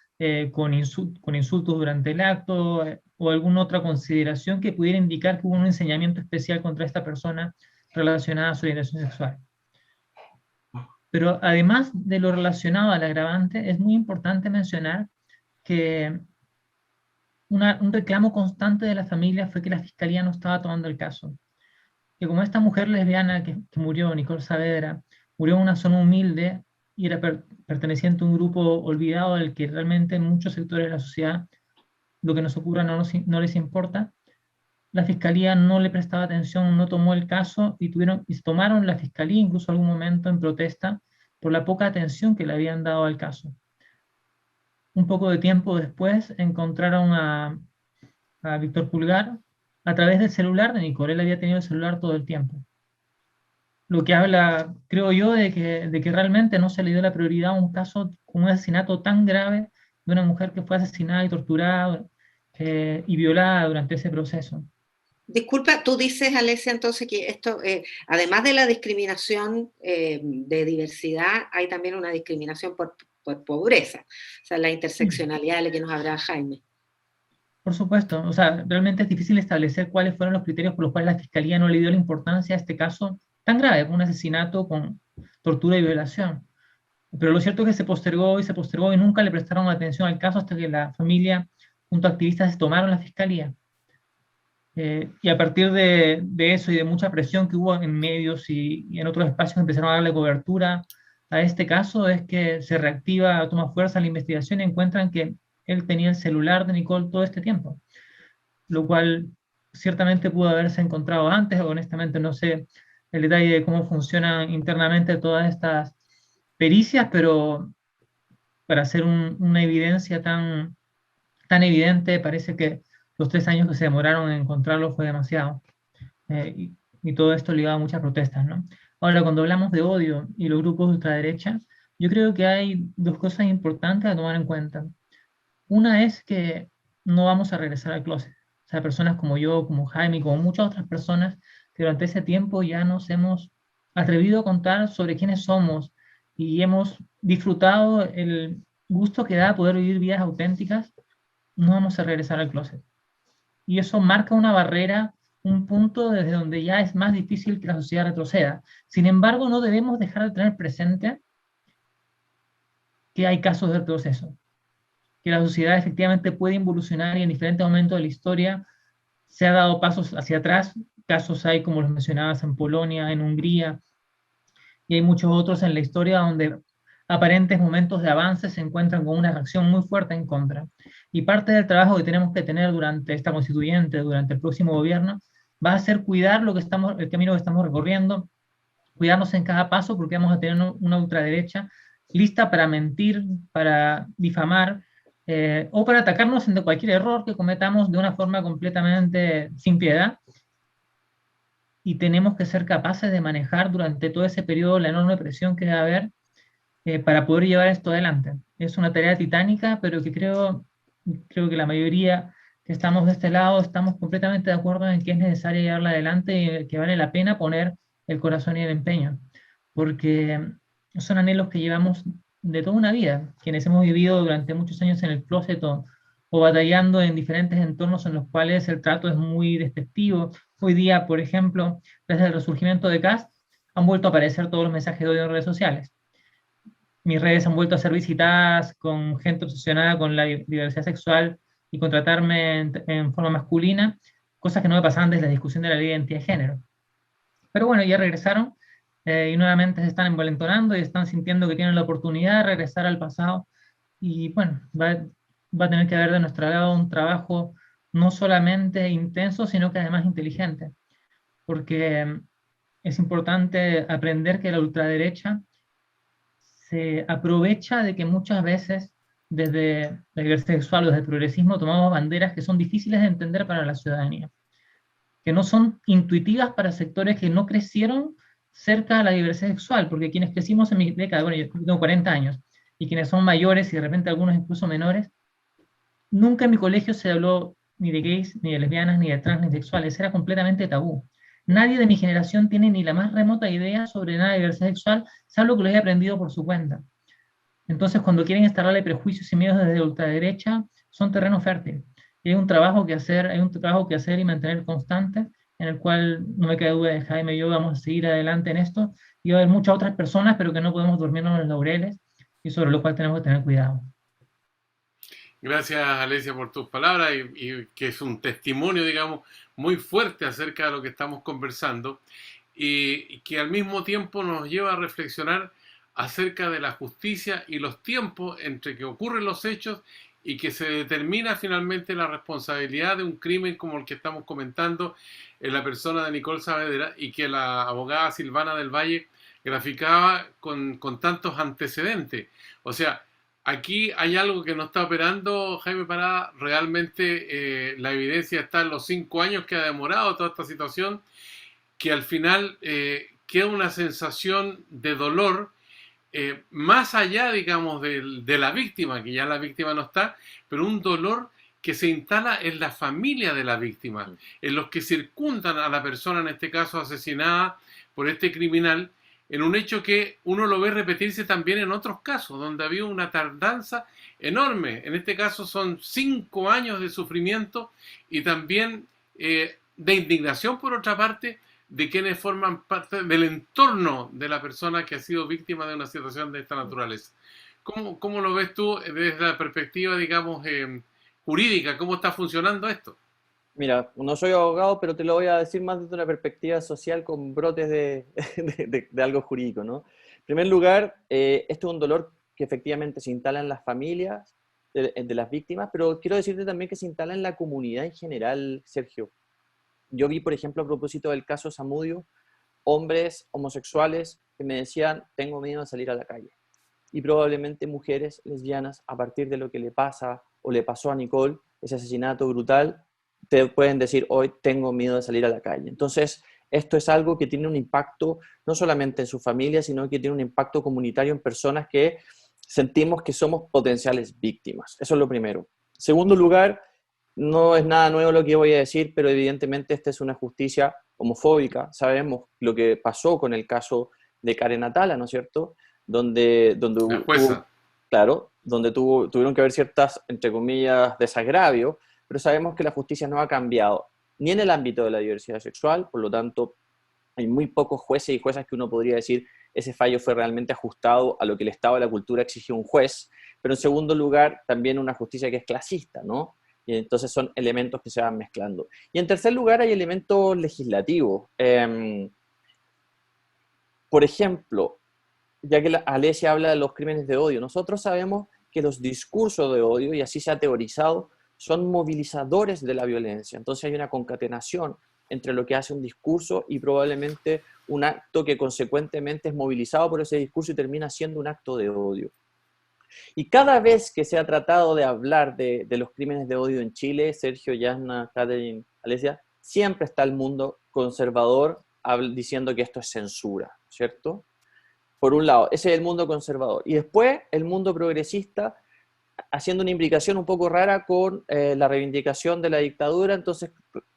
con insultos durante el acto, o alguna otra consideración que pudiera indicar que hubo un ensañamiento especial contra esta persona relacionada a su orientación sexual. Pero además de lo relacionado al agravante, es muy importante mencionar que un reclamo constante de la familia fue que la Fiscalía no estaba tomando el caso. Que como esta mujer lesbiana que murió, Nicole Saavedra, murió en una zona humilde y era perteneciente a un grupo olvidado del que realmente en muchos sectores de la sociedad lo que nos ocurra no les importa, la Fiscalía no le prestaba atención, no tomó el caso y tomaron la Fiscalía incluso en algún momento en protesta por la poca atención que le habían dado al caso. Un poco de tiempo después encontraron a Víctor Pulgar a través del celular de Nicole. Él había tenido el celular todo el tiempo. Lo que habla, creo yo, de que realmente no se le dio la prioridad a un caso con un asesinato tan grave de una mujer que fue asesinada y torturada y violada durante ese proceso. Disculpa, tú dices, Alesia, entonces que esto, además de la discriminación de diversidad, hay también una discriminación por pobreza, o sea, la interseccionalidad de la que nos hablaba Jaime. Por supuesto, o sea, realmente es difícil establecer cuáles fueron los criterios por los cuales la Fiscalía no le dio la importancia a este caso tan grave, un asesinato con tortura y violación. Pero lo cierto es que se postergó y nunca le prestaron atención al caso hasta que la familia, junto a activistas, se tomaron la fiscalía. Y a partir de eso y de mucha presión que hubo en medios y en otros espacios que empezaron a darle cobertura a este caso, es que se reactiva, toma fuerza la investigación y encuentran que él tenía el celular de Nicole todo este tiempo, lo cual ciertamente pudo haberse encontrado antes. Honestamente no sé el detalle de cómo funcionan internamente todas estas pericias, pero para hacer una evidencia tan evidente, parece que los 3 años que se demoraron en encontrarlo fue demasiado. Y todo esto ligado a muchas protestas, ¿no? Ahora, cuando hablamos de odio y los grupos de ultraderecha, yo creo que hay 2 cosas importantes a tomar en cuenta. Una es que no vamos a regresar al closet. O sea, personas como yo, como Jaime, como muchas otras personas que durante ese tiempo ya nos hemos atrevido a contar sobre quiénes somos y hemos disfrutado el gusto que da poder vivir vidas auténticas, no vamos a regresar al closet. Y eso marca una barrera, un punto desde donde ya es más difícil que la sociedad retroceda. Sin embargo, no debemos dejar de tener presente que hay casos de retroceso, que la sociedad efectivamente puede involucionar y en diferentes momentos de la historia se ha dado pasos hacia atrás. Casos hay, como los mencionabas, en Polonia, en Hungría, y hay muchos otros en la historia donde aparentes momentos de avance se encuentran con una reacción muy fuerte en contra. Y parte del trabajo que tenemos que tener durante esta constituyente, durante el próximo gobierno, va a ser cuidar el camino que estamos recorriendo, cuidarnos en cada paso, porque vamos a tener una ultraderecha lista para mentir, para difamar, o para atacarnos de cualquier error que cometamos de una forma completamente sin piedad. Y tenemos que ser capaces de manejar durante todo ese periodo la enorme presión que va a haber para poder llevar esto adelante. Es una tarea titánica, pero que creo que la mayoría que estamos de este lado estamos completamente de acuerdo en que es necesario llevarla adelante y que vale la pena poner el corazón y el empeño, porque son anhelos que llevamos de toda una vida, quienes hemos vivido durante muchos años en el closet o batallando en diferentes entornos en los cuales el trato es muy despectivo. Hoy día, por ejemplo, desde el resurgimiento de Kast, han vuelto a aparecer todos los mensajes de odio en redes sociales. Mis redes han vuelto a ser visitadas con gente obsesionada con la diversidad sexual y con tratarme en forma masculina, cosas que no me pasaban desde la discusión de la ley de identidad de género. Pero bueno, ya regresaron y nuevamente se están envalentonando y están sintiendo que tienen la oportunidad de regresar al pasado. Y bueno, va a tener que haber de nuestro lado un trabajo no solamente intenso, sino que además inteligente, porque es importante aprender que la ultraderecha se aprovecha de que muchas veces desde la diversidad sexual o desde el progresismo tomamos banderas que son difíciles de entender para la ciudadanía, que no son intuitivas para sectores que no crecieron cerca de la diversidad sexual, porque quienes crecimos en mi década, bueno, yo tengo 40 años, y quienes son mayores y de repente algunos incluso menores, nunca en mi colegio se habló ni de gays, ni de lesbianas, ni de trans, ni de sexuales, era completamente tabú. Nadie de mi generación tiene ni la más remota idea sobre nada de diversidad sexual, salvo que lo haya aprendido por su cuenta. Entonces, cuando quieren instalarle prejuicios y miedos desde la ultraderecha, son terreno fértil. Y hay un trabajo que hacer y mantener constante, en el cual no me queda duda de Jaime y yo vamos a seguir adelante en esto, y va a haber muchas otras personas, pero que no podemos dormirnos en los laureles, y sobre lo cual tenemos que tener cuidado. Gracias, Alesia, por tus palabras y que es un testimonio, digamos, muy fuerte acerca de lo que estamos conversando y que al mismo tiempo nos lleva a reflexionar acerca de la justicia y los tiempos entre que ocurren los hechos y que se determina finalmente la responsabilidad de un crimen como el que estamos comentando en la persona de Nicole Saavedra y que la abogada Silvana del Valle graficaba con tantos antecedentes. O sea, aquí hay algo que no está operando, Jaime Parada. Realmente la evidencia está en los 5 años que ha demorado toda esta situación, que al final queda una sensación de dolor, más allá, digamos, de la víctima, que ya la víctima no está, pero un dolor que se instala en la familia de la víctima, en los que circundan a la persona, en este caso asesinada por este criminal, en un hecho que uno lo ve repetirse también en otros casos, donde ha habido una tardanza enorme. En este caso son 5 años de sufrimiento y también de indignación, por otra parte, de quienes forman parte del entorno de la persona que ha sido víctima de una situación de esta naturaleza. ¿Cómo lo ves tú desde la perspectiva, digamos, jurídica? ¿Cómo está funcionando esto? Mira, no soy abogado, pero te lo voy a decir más desde una perspectiva social con brotes de algo jurídico, ¿no? En primer lugar, esto es un dolor que efectivamente se instala en las familias de las víctimas, pero quiero decirte también que se instala en la comunidad en general, Sergio. Yo vi, por ejemplo, a propósito del caso Zamudio, hombres homosexuales que me decían, tengo miedo de salir a la calle. Y probablemente mujeres lesbianas, a partir de lo que le pasa o le pasó a Nicole, ese asesinato brutal, te pueden decir, hoy tengo miedo de salir a la calle. Entonces, esto es algo que tiene un impacto no solamente en su familia, sino que tiene un impacto comunitario en personas que sentimos que somos potenciales víctimas. Eso es lo primero. Segundo lugar, no es nada nuevo lo que voy a decir, pero evidentemente esta es una justicia homofóbica. Sabemos lo que pasó con el caso de Karen Atala, ¿no es cierto? Donde La jueza. donde tuvieron que haber ciertas, entre comillas, desagravios, pero sabemos que la justicia no ha cambiado ni en el ámbito de la diversidad sexual, por lo tanto, hay muy pocos jueces y juezas que uno podría decir ese fallo fue realmente ajustado a lo que el Estado de la cultura exigió un juez, pero en segundo lugar, también una justicia que es clasista, ¿no? Y entonces son elementos que se van mezclando. Y en tercer lugar, hay elementos legislativos. Por ejemplo, ya que Alesia habla de los crímenes de odio, nosotros sabemos que los discursos de odio, y así se ha teorizado, son movilizadores de la violencia. Entonces hay una concatenación entre lo que hace un discurso y probablemente un acto que consecuentemente es movilizado por ese discurso y termina siendo un acto de odio. Y cada vez que se ha tratado de hablar de los crímenes de odio en Chile, Sergio, Yasna, Catherine, Alesia, siempre está el mundo conservador diciendo que esto es censura, ¿cierto? Por un lado, ese es el mundo conservador. Y después el mundo progresista haciendo una imbricación un poco rara con la reivindicación de la dictadura, entonces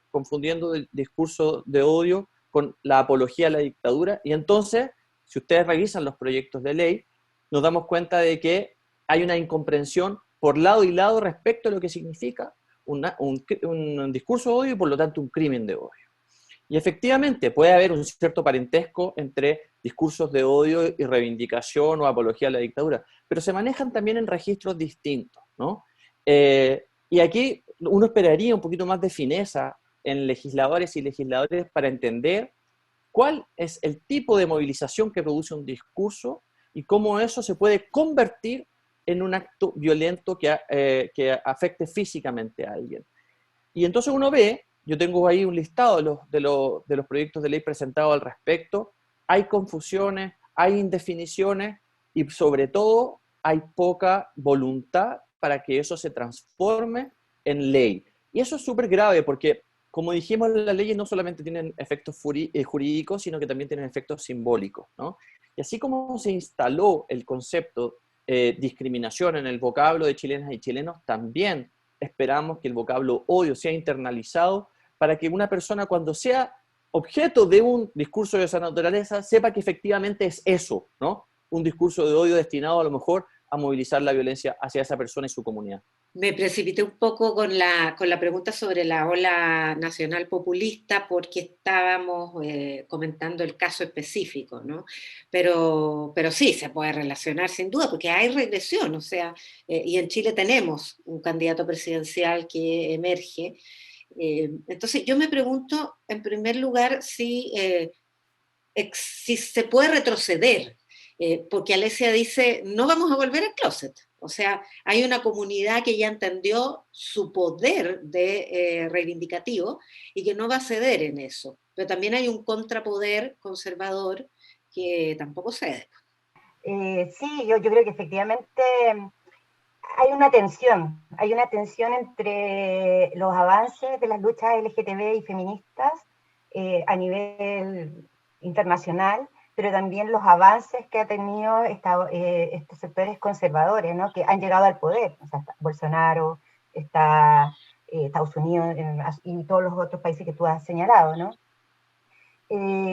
confundiendo el discurso de odio con la apología a la dictadura. Y entonces, si ustedes revisan los proyectos de ley, nos damos cuenta de que hay una incomprensión por lado y lado respecto a lo que significa un discurso de odio y por lo tanto un crimen de odio. Y efectivamente puede haber un cierto parentesco entre discursos de odio y reivindicación o apología a la dictadura, pero se manejan también en registros distintos, ¿no? Y aquí uno esperaría un poquito más de fineza en legisladores y legisladores para entender cuál es el tipo de movilización que produce un discurso y cómo eso se puede convertir en un acto violento que afecte físicamente a alguien. Y entonces uno ve, yo tengo ahí un listado de los proyectos de ley presentados al respecto, hay confusiones, hay indefiniciones y sobre todo hay poca voluntad para que eso se transforme en ley. Y eso es súper grave porque, como dijimos, las leyes no solamente tienen efectos jurídicos, sino que también tienen efectos simbólicos, ¿no? Y así como se instaló el concepto discriminación en el vocablo de chilenas y chilenos, también esperamos que el vocablo odio sea internalizado para que una persona, cuando sea objeto de un discurso de esa naturaleza, sepa que efectivamente es eso, ¿no? Un discurso de odio destinado a lo mejor a movilizar la violencia hacia esa persona y su comunidad. Me precipité un poco con la pregunta sobre la ola nacional populista porque estábamos comentando el caso específico, ¿no? Pero sí, se puede relacionar sin duda porque hay regresión, o sea, y en Chile tenemos un candidato presidencial que emerge. Entonces yo me pregunto, en primer lugar, si se puede retroceder, porque Alesia dice, no vamos a volver al closet. O sea, hay una comunidad que ya entendió su poder de reivindicativo y que no va a ceder en eso. Pero también hay un contrapoder conservador que tampoco cede. Sí, yo creo que efectivamente hay una tensión entre los avances de las luchas LGTB y feministas a nivel internacional, pero también los avances que ha tenido estos sectores conservadores, ¿no? Que han llegado al poder. O sea, está Bolsonaro, está Estados Unidos y todos los otros países que tú has señalado, ¿no?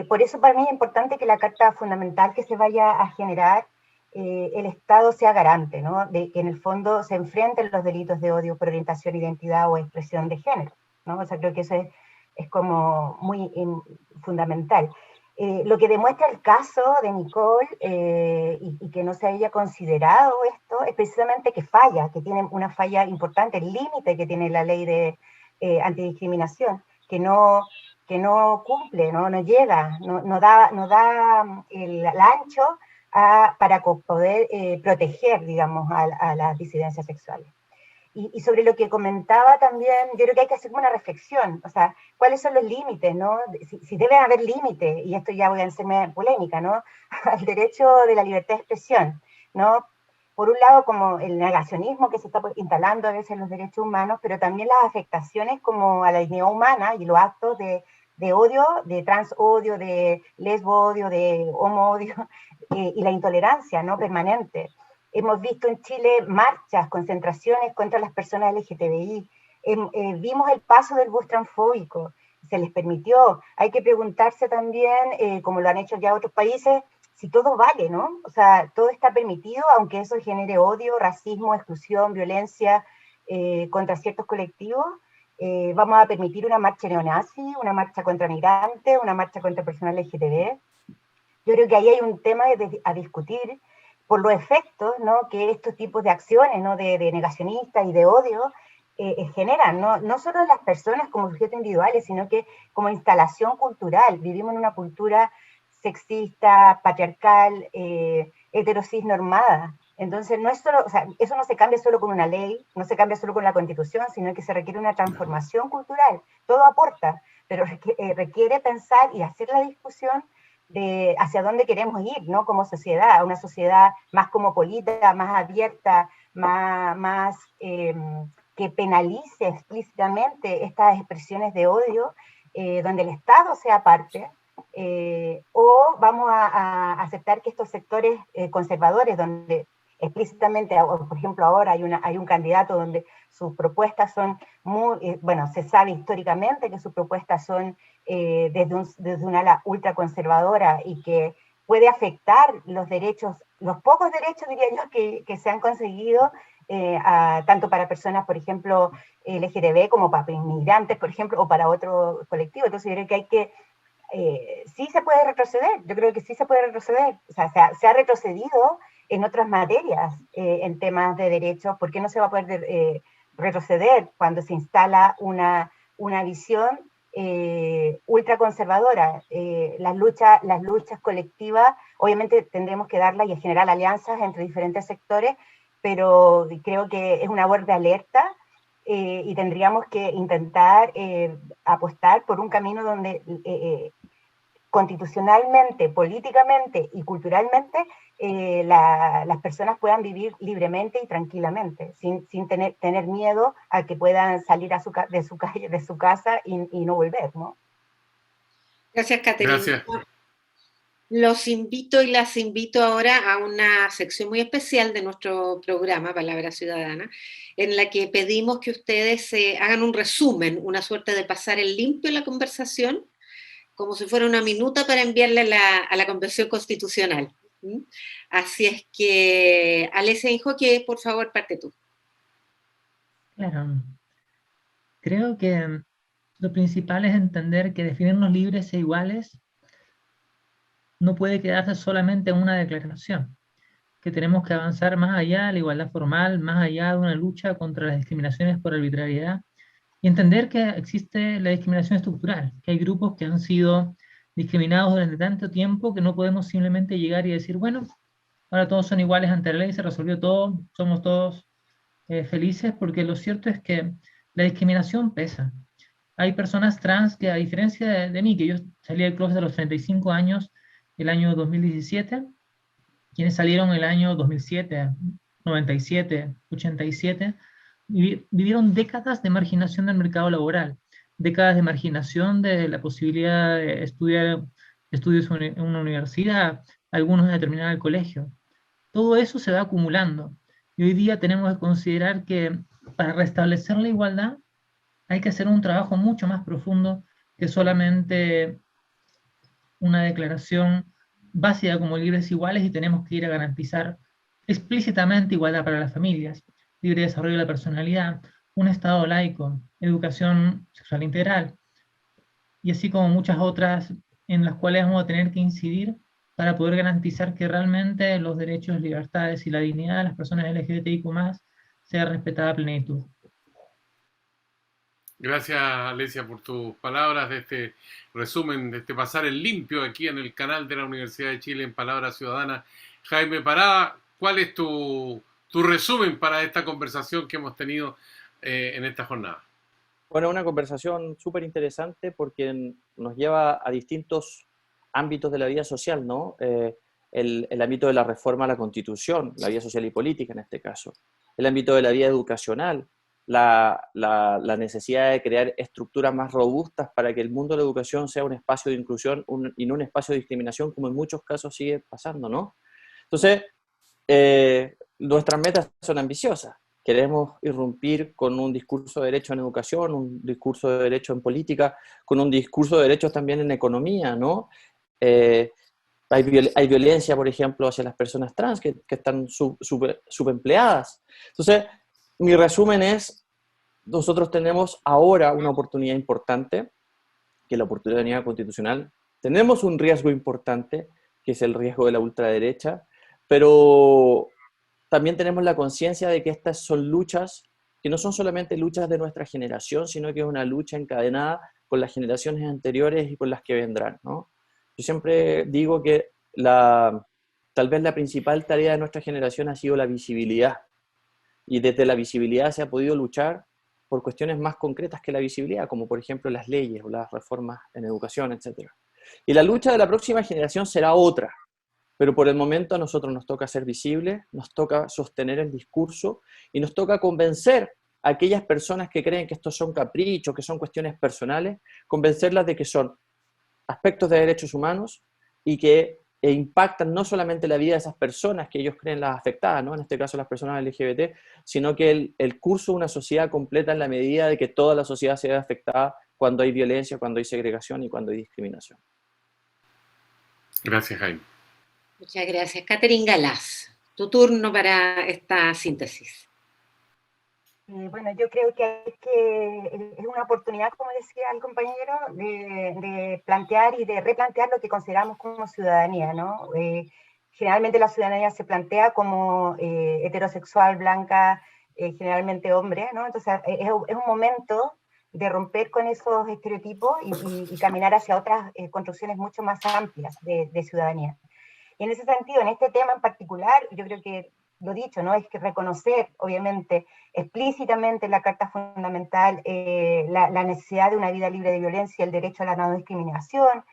Por eso para mí es importante que la Carta Fundamental que se vaya a generar, el Estado sea garante, ¿no? De que en el fondo se enfrenten los delitos de odio por orientación, identidad o expresión de género, ¿no? O sea, creo que eso es como muy fundamental. Lo que demuestra el caso de Nicole y que no se haya considerado esto es precisamente que falla, que tiene una falla importante, el límite que tiene la ley de antidiscriminación, que no cumple, no llega, no da el ancho para poder proteger, digamos, a las disidencias sexuales. Y sobre lo que comentaba también, yo creo que hay que hacer una reflexión, o sea, ¿cuáles son los límites, no? Si debe haber límites, y esto ya voy a hacerme polémica, ¿no? Al derecho de la libertad de expresión, ¿no? Por un lado, como el negacionismo que se está instalando a veces en los derechos humanos, pero también las afectaciones como a la dignidad humana y los actos de odio, de trans odio, de lesbo odio, de homo odio, y la intolerancia, ¿no? Permanente. Hemos visto en Chile marchas, concentraciones contra las personas LGTBI. Vimos el paso del bus transfóbico, se les permitió. Hay que preguntarse también, como lo han hecho ya otros países, si todo vale, ¿no? O sea, todo está permitido, aunque eso genere odio, racismo, exclusión, violencia contra ciertos colectivos. Vamos a permitir una marcha neonazi, una marcha contra migrantes, una marcha contra personas LGTB. Yo creo que ahí hay un tema a discutir por los efectos, ¿no?, que estos tipos de acciones, ¿no?, de negacionistas y de odio generan, no solo en las personas como sujetos individuales, sino que como instalación cultural. Vivimos en una cultura sexista, patriarcal, heterosis normada. Entonces, no es solo, o sea, eso no se cambia solo con una ley, no se cambia solo con la Constitución, sino que se requiere una transformación cultural. Todo aporta, pero requiere pensar y hacer la discusión de hacia dónde queremos ir, ¿no? Como sociedad, una sociedad más cosmopolita, más abierta, más que penalice explícitamente estas expresiones de odio, donde el Estado sea parte, o vamos a aceptar que estos sectores conservadores, donde explícitamente, por ejemplo, ahora hay un candidato donde sus propuestas son muy, bueno, se sabe históricamente que sus propuestas son desde una ala ultraconservadora y que puede afectar los derechos, los pocos derechos, diría yo, que se han conseguido, tanto para personas, por ejemplo, LGTB, como para inmigrantes, por ejemplo, o para otro colectivo. Entonces yo creo que hay que, sí se puede retroceder, yo creo que sí se puede retroceder, o sea, se ha retrocedido en otras materias, en temas de derechos. ¿Por qué no se va a poder retroceder cuando se instala una visión ultraconservadora? Las luchas colectivas, obviamente tendremos que darlas y generar alianzas entre diferentes sectores, pero creo que es una voz de alerta, y tendríamos que intentar apostar por un camino donde constitucionalmente, políticamente y culturalmente las personas puedan vivir libremente y tranquilamente, sin tener miedo a que puedan salir de su casa y no volver, ¿no? Gracias, Caterina. Gracias. Los invito y las invito ahora a una sección muy especial de nuestro programa Palabra Ciudadana, en la que pedimos que ustedes hagan un resumen, una suerte de pasar el limpio en la conversación, como si fuera una minuta para enviarle a la Convención Constitucional. ¿Mm? Así es que, Alesia Injoque, por favor, parte tú. Claro. Creo que lo principal es entender que definirnos libres e iguales no puede quedarse solamente en una declaración, que tenemos que avanzar más allá de la igualdad formal, más allá de una lucha contra las discriminaciones por arbitrariedad, y entender que existe la discriminación estructural, que hay grupos que han sido discriminados durante tanto tiempo que no podemos simplemente llegar y decir, bueno, ahora todos son iguales ante la ley, se resolvió todo, somos todos felices, porque lo cierto es que la discriminación pesa. Hay personas trans que, a diferencia de mí, que yo salí del closet a los 35 años, el año 2017, quienes salieron el año 2007, 97, 87, vivieron décadas de marginación del mercado laboral, décadas de marginación de la posibilidad de estudiar estudios en una universidad, algunos de terminar el colegio. Todo eso se va acumulando. Y hoy día tenemos que considerar que para restablecer la igualdad hay que hacer un trabajo mucho más profundo que solamente una declaración básica como libres e iguales, y tenemos que ir a garantizar explícitamente igualdad para las familias, libre desarrollo de la personalidad, un Estado laico, educación sexual integral, y así como muchas otras en las cuales vamos a tener que incidir para poder garantizar que realmente los derechos, libertades y la dignidad de las personas LGBTIQ+, sea respetada a plenitud. Gracias, Alesia, por tus palabras de este resumen, de este pasar en limpio aquí en el canal de la Universidad de Chile en Palabras Ciudadanas. Jaime Parada, ¿cuál es tu resumen para esta conversación que hemos tenido en esta jornada? Bueno, una conversación súper interesante porque nos lleva a distintos ámbitos de la vida social, ¿no? El ámbito de la reforma a la Constitución, la vida social y política en este caso. El ámbito de la vida educacional, la necesidad de crear estructuras más robustas para que el mundo de la educación sea un espacio de inclusión y no un espacio de discriminación, como en muchos casos sigue pasando, ¿no? Entonces, nuestras metas son ambiciosas. Queremos irrumpir con un discurso de derecho en educación, un discurso de derecho en política, con un discurso de derechos también en economía, ¿no? Hay violencia, por ejemplo, hacia las personas trans que están subempleadas. Entonces, mi resumen es, nosotros tenemos ahora una oportunidad importante, que es la oportunidad constitucional. Tenemos un riesgo importante, que es el riesgo de la ultraderecha, pero también tenemos la conciencia de que estas son luchas que no son solamente luchas de nuestra generación, sino que es una lucha encadenada con las generaciones anteriores y con las que vendrán, ¿no? Yo siempre digo que tal vez la principal tarea de nuestra generación ha sido la visibilidad, y desde la visibilidad se ha podido luchar por cuestiones más concretas que la visibilidad, como por ejemplo las leyes o las reformas en educación, etc. Y la lucha de la próxima generación será otra, pero por el momento a nosotros nos toca ser visibles, nos toca sostener el discurso y nos toca convencer a aquellas personas que creen que estos son caprichos, que son cuestiones personales, convencerlas de que son aspectos de derechos humanos y que impactan no solamente la vida de esas personas que ellos creen las afectadas, ¿no? En este caso las personas LGBT, sino que el curso de una sociedad completa en la medida de que toda la sociedad se ve afectada cuando hay violencia, cuando hay segregación y cuando hay discriminación. Gracias, Jaime. Muchas gracias. Catherine Galás, tu turno para esta síntesis. Bueno, yo creo que es una oportunidad, como decía el compañero, de plantear y de replantear lo que consideramos como ciudadanía, ¿no? Generalmente la ciudadanía se plantea como heterosexual, blanca, generalmente hombre, ¿no? Entonces es un momento de romper con esos estereotipos y caminar hacia otras construcciones mucho más amplias de ciudadanía. Y en ese sentido, en este tema en particular, yo creo que lo dicho, ¿no? Es que reconocer, obviamente, explícitamente en la Carta Fundamental la necesidad de una vida libre de violencia, el derecho a la no discriminación,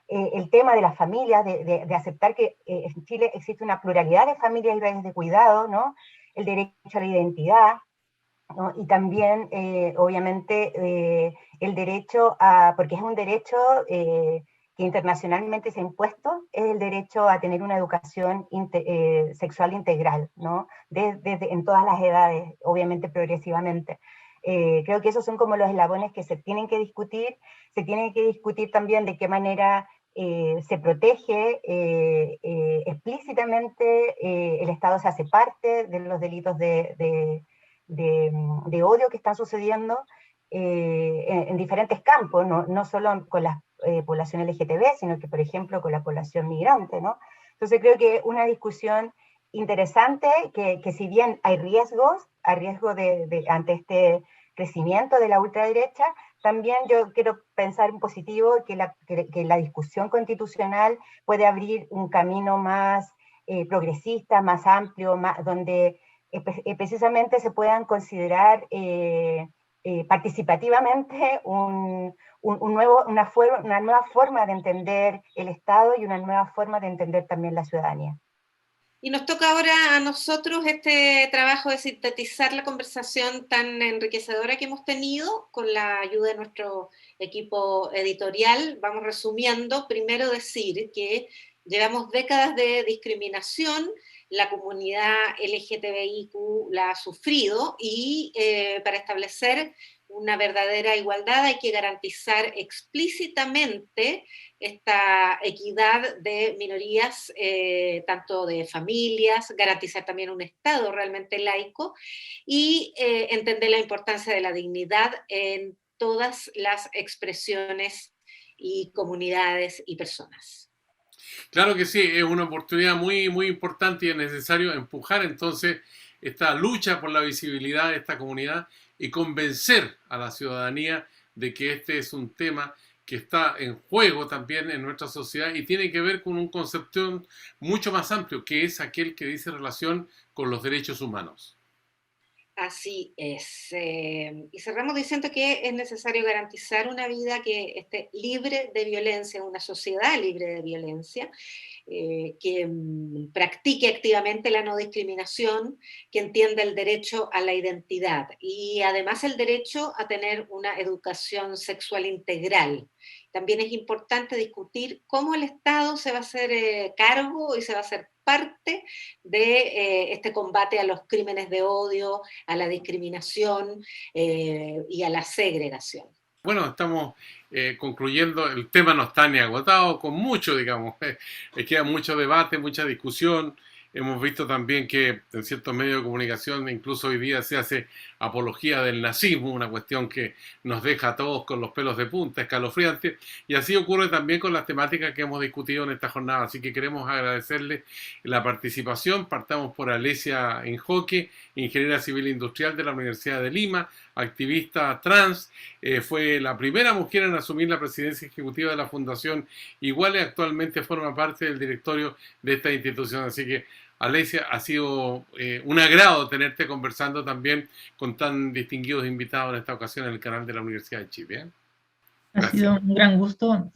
el tema de las familias, de aceptar que en Chile existe una pluralidad de familias y redes de cuidado, ¿no? El derecho a la identidad, ¿no? Y también, obviamente, el derecho a, porque es un derecho que internacionalmente se ha impuesto, es el derecho a tener una educación sexual integral, ¿no? En todas las edades, obviamente progresivamente. Creo que esos son como los eslabones que se tienen que discutir también de qué manera se protege explícitamente, el Estado se hace parte de los delitos de odio que están sucediendo en diferentes campos, no solo con la población LGTB, sino que, por ejemplo, con la población migrante, ¿no? Entonces creo que una discusión interesante, que si bien hay riesgos ante este crecimiento de la ultraderecha, también yo quiero pensar en positivo que la discusión constitucional puede abrir un camino más progresista, más amplio, donde precisamente se puedan considerar participativamente una nueva forma de entender el Estado y una nueva forma de entender también la ciudadanía. Y nos toca ahora a nosotros este trabajo de sintetizar la conversación tan enriquecedora que hemos tenido con la ayuda de nuestro equipo editorial. Vamos resumiendo. Primero decir que llevamos décadas de discriminación, la comunidad LGTBIQ la ha sufrido y para establecer una verdadera igualdad hay que garantizar explícitamente esta equidad de minorías, tanto de familias, garantizar también un Estado realmente laico y entender la importancia de la dignidad en todas las expresiones y comunidades y personas. Claro que sí, es una oportunidad muy, muy importante y es necesario empujar entonces esta lucha por la visibilidad de esta comunidad y convencer a la ciudadanía de que este es un tema que está en juego también en nuestra sociedad y tiene que ver con un concepto mucho más amplio, que es aquel que dice relación con los derechos humanos. Así es. Y cerramos diciendo que es necesario garantizar una vida que esté libre de violencia, una sociedad libre de violencia, que practique activamente la no discriminación, que entienda el derecho a la identidad y además el derecho a tener una educación sexual integral. También es importante discutir cómo el Estado se va a hacer cargo y se va a hacer parte de este combate a los crímenes de odio, a la discriminación y a la segregación. Bueno, estamos concluyendo, el tema no está ni agotado, con mucho, digamos, queda mucho debate, mucha discusión. Hemos visto también que en ciertos medios de comunicación, incluso hoy día se hace apología del nazismo, una cuestión que nos deja a todos con los pelos de punta, escalofriante, y así ocurre también con las temáticas que hemos discutido en esta jornada. Así que queremos agradecerle la participación. Partamos por Alesia Enjoque, ingeniera civil industrial de la Universidad de Lima, activista trans, fue la primera mujer en asumir la presidencia ejecutiva de la Fundación Iguale, actualmente forma parte del directorio de esta institución. Así que, Alesia, ha sido un agrado tenerte conversando también con tan distinguidos invitados en esta ocasión en el canal de la Universidad de Chile. Ha sido un gran gusto,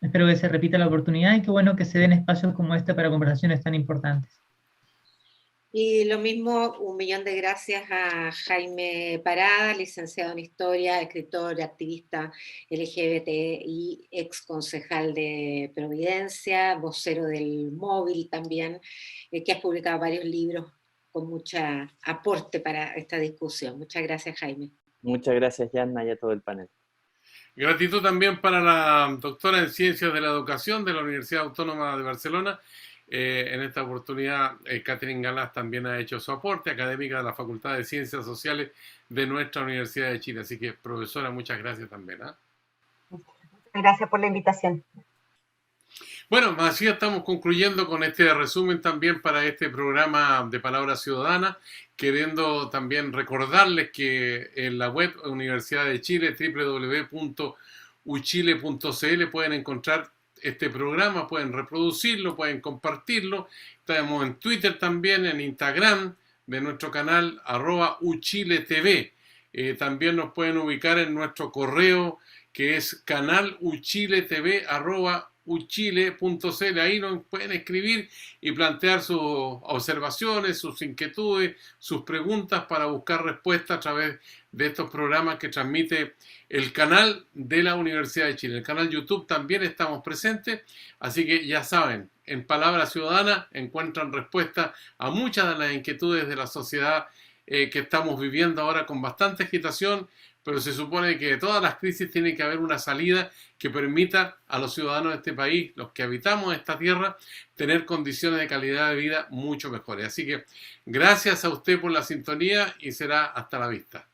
espero que se repita la oportunidad y qué bueno que se den espacios como este para conversaciones tan importantes. Y lo mismo, 1.000.000 de gracias a Jaime Parada, licenciado en Historia, escritor, activista LGBT y ex concejal de Providencia, vocero del Móvil también, que has publicado varios libros con mucho aporte para esta discusión. Muchas gracias, Jaime. Muchas gracias, Yanna, y a todo el panel. Gratitud también para la doctora en Ciencias de la Educación de la Universidad Autónoma de Barcelona. En esta oportunidad, Catherine Galás también ha hecho su aporte, académica de la Facultad de Ciencias Sociales de nuestra Universidad de Chile. Así que, profesora, muchas gracias también. Gracias por la invitación. Bueno, así estamos concluyendo con este resumen también para este programa de Palabra Ciudadana, queriendo también recordarles que en la web Universidad de Chile, www.uchile.cl, pueden encontrar este programa, pueden reproducirlo, pueden compartirlo. Estamos en Twitter también, en Instagram de nuestro canal @uchiletv. También nos pueden ubicar en nuestro correo que es canaluchiletv@uchile.cl. Ahí nos pueden escribir y plantear sus observaciones, sus inquietudes, sus preguntas para buscar respuestas a través de estos programas que transmite el canal de la Universidad de Chile. En el canal YouTube también estamos presentes, así que ya saben, en Palabra Ciudadana encuentran respuesta a muchas de las inquietudes de la sociedad que estamos viviendo ahora con bastante agitación, pero se supone que de todas las crisis tiene que haber una salida que permita a los ciudadanos de este país, los que habitamos esta tierra, tener condiciones de calidad de vida mucho mejores. Así que gracias a usted por la sintonía y será hasta la vista.